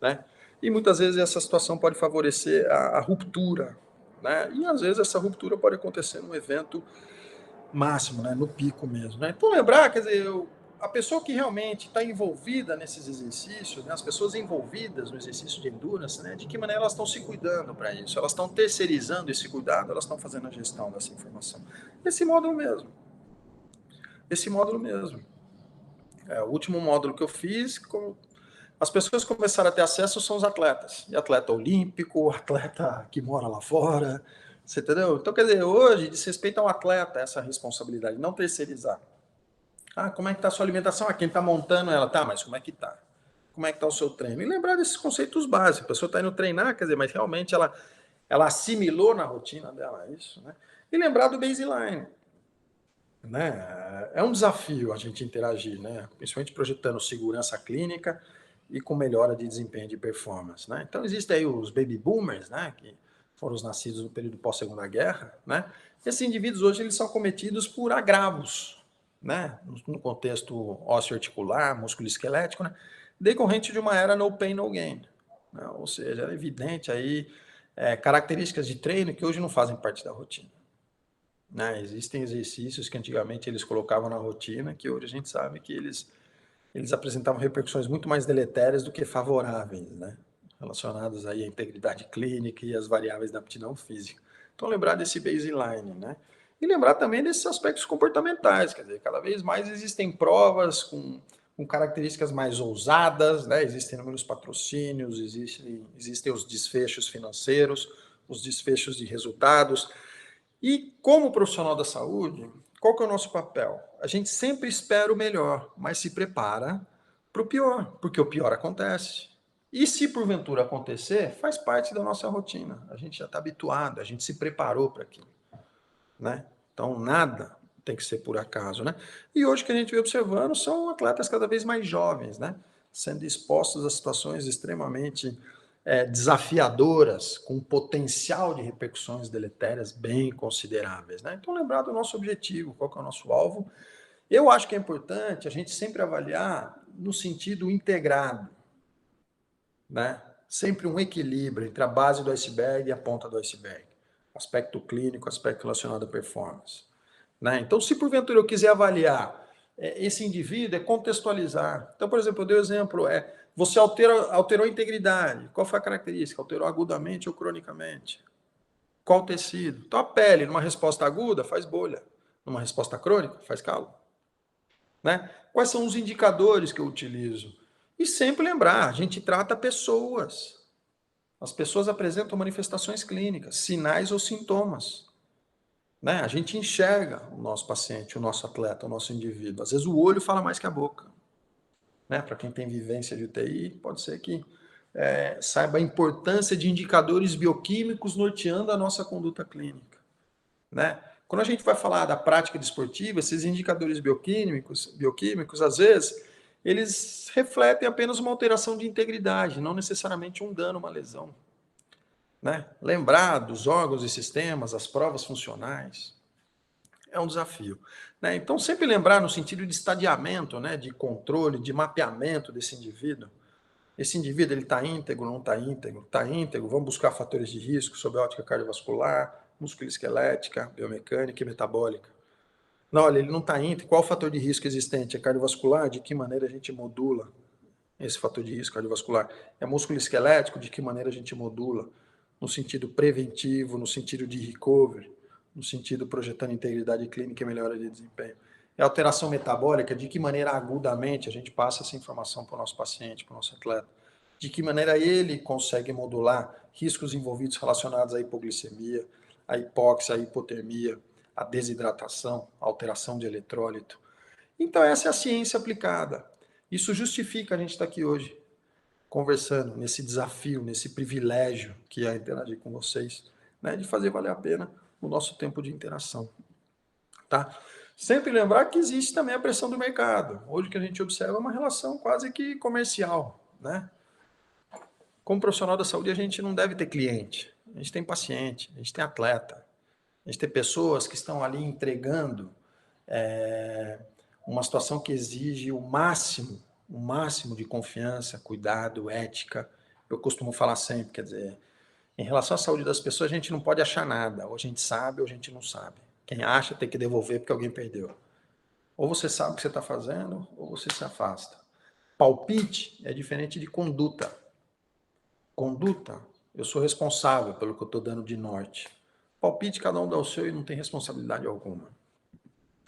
né? E muitas vezes essa situação pode favorecer a ruptura, né? E às vezes essa ruptura pode acontecer num evento máximo, né? No pico mesmo, né? Então lembrar, quer dizer, a pessoa que realmente está envolvida nesses exercícios, né, as pessoas envolvidas no exercício de endurance, né, de que maneira elas estão se cuidando para isso? Elas estão terceirizando esse cuidado, elas estão fazendo a gestão dessa informação. Esse módulo mesmo. Esse módulo mesmo. O último módulo que eu fiz, as pessoas que começaram a ter acesso são os atletas. E atleta olímpico, atleta que mora lá fora, você entendeu? Então, quer dizer, hoje, diz respeito ao atleta, essa responsabilidade, não terceirizar. Ah, como é que está a sua alimentação? Ah, quem está montando ela, tá, mas como é que está? Como é que está o seu treino? E lembrar desses conceitos básicos. A pessoa está indo treinar, quer dizer, mas realmente ela assimilou na rotina dela isso, né? E lembrar do baseline, né? É um desafio a gente interagir, né? Principalmente projetando segurança clínica e com melhora de desempenho de performance, né? Então existem aí os baby boomers, né? Que foram os nascidos no período pós-segunda guerra, né? Esses indivíduos hoje eles são cometidos por agravos, né? No contexto ósseo-articular, músculo-esquelético, né? Decorrente de uma era no pain no gain, né? Ou seja, é evidente aí características de treino que hoje não fazem parte da rotina. Né? Existem exercícios que antigamente eles colocavam na rotina, que hoje a gente sabe que eles apresentavam repercussões muito mais deletérias do que favoráveis, né? Relacionadas aí à integridade clínica e às variáveis da aptidão física. Então, lembrar desse baseline, né? E lembrar também desses aspectos comportamentais, quer dizer, cada vez mais existem provas com características mais ousadas, né? Existem inúmeros patrocínios, existem os desfechos financeiros, os desfechos de resultados. E como profissional da saúde, qual que é o nosso papel? A gente sempre espera o melhor, mas se prepara para o pior, porque o pior acontece. E se porventura acontecer, faz parte da nossa rotina. A gente já está habituado, a gente se preparou para aquilo, né? Então nada tem que ser por acaso, né? E hoje o que a gente vem observando são atletas cada vez mais jovens, né? Sendo expostos a situações extremamente desafiadoras, com potencial de repercussões deletérias bem consideráveis, né? Então lembrar do nosso objetivo, qual que é o nosso alvo. Eu acho que é importante a gente sempre avaliar no sentido integrado, né? Sempre um equilíbrio entre a base do iceberg e a ponta do iceberg. Aspecto clínico, aspecto relacionado à performance, né? Então, se porventura eu quiser avaliar esse indivíduo, é contextualizar. Então, por exemplo, eu dei o exemplo, você alterou a integridade. Qual foi a característica? Alterou agudamente ou cronicamente? Qual tecido? Então, a pele, numa resposta aguda, faz bolha. Numa resposta crônica, faz calo. Né? Quais são os indicadores que eu utilizo? E sempre lembrar, a gente trata pessoas. As pessoas apresentam manifestações clínicas, sinais ou sintomas. Né? A gente enxerga o nosso paciente, o nosso atleta, o nosso indivíduo. Às vezes o olho fala mais que a boca. Né? Para quem tem vivência de UTI, pode ser que saiba a importância de indicadores bioquímicos norteando a nossa conduta clínica. Né? Quando a gente vai falar da prática desportiva, esses indicadores bioquímicos, às vezes, eles refletem apenas uma alteração de integridade, não necessariamente um dano, uma lesão. Né? Lembrar dos órgãos e sistemas, as provas funcionais, é um desafio. Né? Então, sempre lembrar no sentido de estadiamento, né? De controle, de mapeamento desse indivíduo. Esse indivíduo está íntegro, não está íntegro? Está íntegro, vamos buscar fatores de risco sobre a ótica cardiovascular, musculoesquelética, biomecânica e metabólica. Não, olha, ele não está íntegro, qual o fator de risco existente? É cardiovascular? De que maneira a gente modula esse fator de risco cardiovascular? É musculoesquelético? De que maneira a gente modula? No sentido preventivo, no sentido de recovery, no sentido projetando integridade clínica e melhora de desempenho. É alteração metabólica, de que maneira agudamente a gente passa essa informação para o nosso paciente, para o nosso atleta. de que maneira ele consegue modular riscos envolvidos relacionados à hipoglicemia, à hipóxia, à hipotermia, à desidratação, à alteração de eletrólito. Então essa é a ciência aplicada. Isso justifica a gente estar aqui hoje, conversando nesse desafio, nesse privilégio que é interagir com vocês, né, de fazer valer a pena o nosso tempo de interação. Tá? Sempre lembrar que existe também a pressão do mercado. Hoje o que a gente observa é uma relação quase que comercial, né? Como profissional da saúde, a gente não deve ter cliente, a gente tem paciente, a gente tem atleta, a gente tem pessoas que estão ali entregando uma situação que exige o máximo de confiança, cuidado, ética. Eu costumo falar sempre, quer dizer, em relação à saúde das pessoas, a gente não pode achar nada, ou a gente sabe ou a gente não sabe. Quem acha tem que devolver porque alguém perdeu. Ou você sabe o que você está fazendo, ou você se afasta. Palpite é diferente de conduta. Conduta, eu sou responsável pelo que eu estou dando de norte. Palpite, cada um dá o seu e não tem responsabilidade alguma.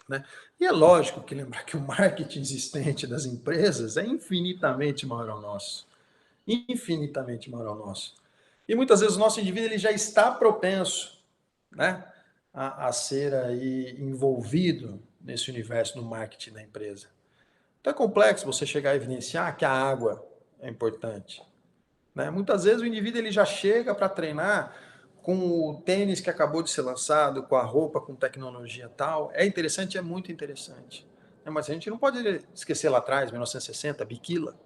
Né? E é lógico que lembrar que o marketing existente das empresas é infinitamente maior ao nosso. Infinitamente maior ao nosso. E muitas vezes o nosso indivíduo ele já está propenso, né, a ser aí envolvido nesse universo do marketing da empresa. Então é complexo você chegar a evidenciar que a água é importante. Né? Muitas vezes o indivíduo ele já chega para treinar com o tênis que acabou de ser lançado, com a roupa, com tecnologia tal. É interessante, é muito interessante. Mas a gente não pode esquecer lá atrás, 1960, Bikila,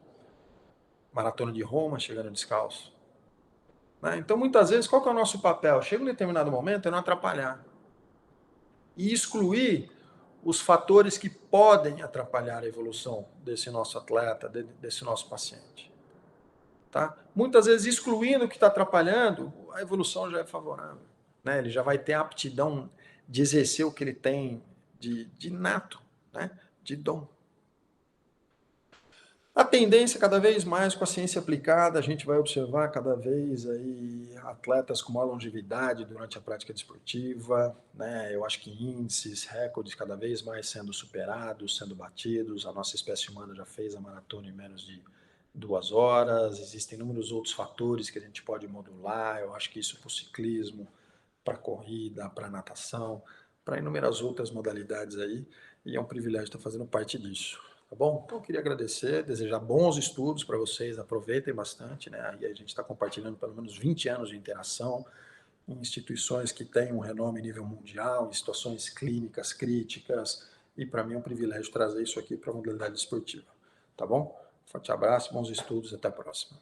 Maratona de Roma, chegando descalço. Né? Então, muitas vezes, qual que é o nosso papel? Chega um determinado momento, é não atrapalhar. E excluir os fatores que podem atrapalhar a evolução desse nosso atleta, desse nosso paciente. Tá? Muitas vezes, excluindo o que está atrapalhando, a evolução já é favorável. Né? Ele já vai ter a aptidão de exercer o que ele tem de nato, né? De dom. A tendência, cada vez mais, com a ciência aplicada, a gente vai observar cada vez aí atletas com maior longevidade durante a prática desportiva, né? Eu acho que índices, recordes cada vez mais sendo superados, sendo batidos. A nossa espécie humana já fez a maratona em menos de 2 horas. Existem inúmeros outros fatores que a gente pode modular. Eu acho que isso para o ciclismo, para a corrida, para a natação, para inúmeras outras modalidades aí. E é um privilégio estar fazendo parte disso. Tá bom? Então, eu queria agradecer, desejar bons estudos para vocês, aproveitem bastante, né? E a gente está compartilhando pelo menos 20 anos de interação em instituições que têm um renome em nível mundial, em situações clínicas críticas, e para mim é um privilégio trazer isso aqui para a modalidade esportiva. Tá bom? Forte abraço, bons estudos, até a próxima.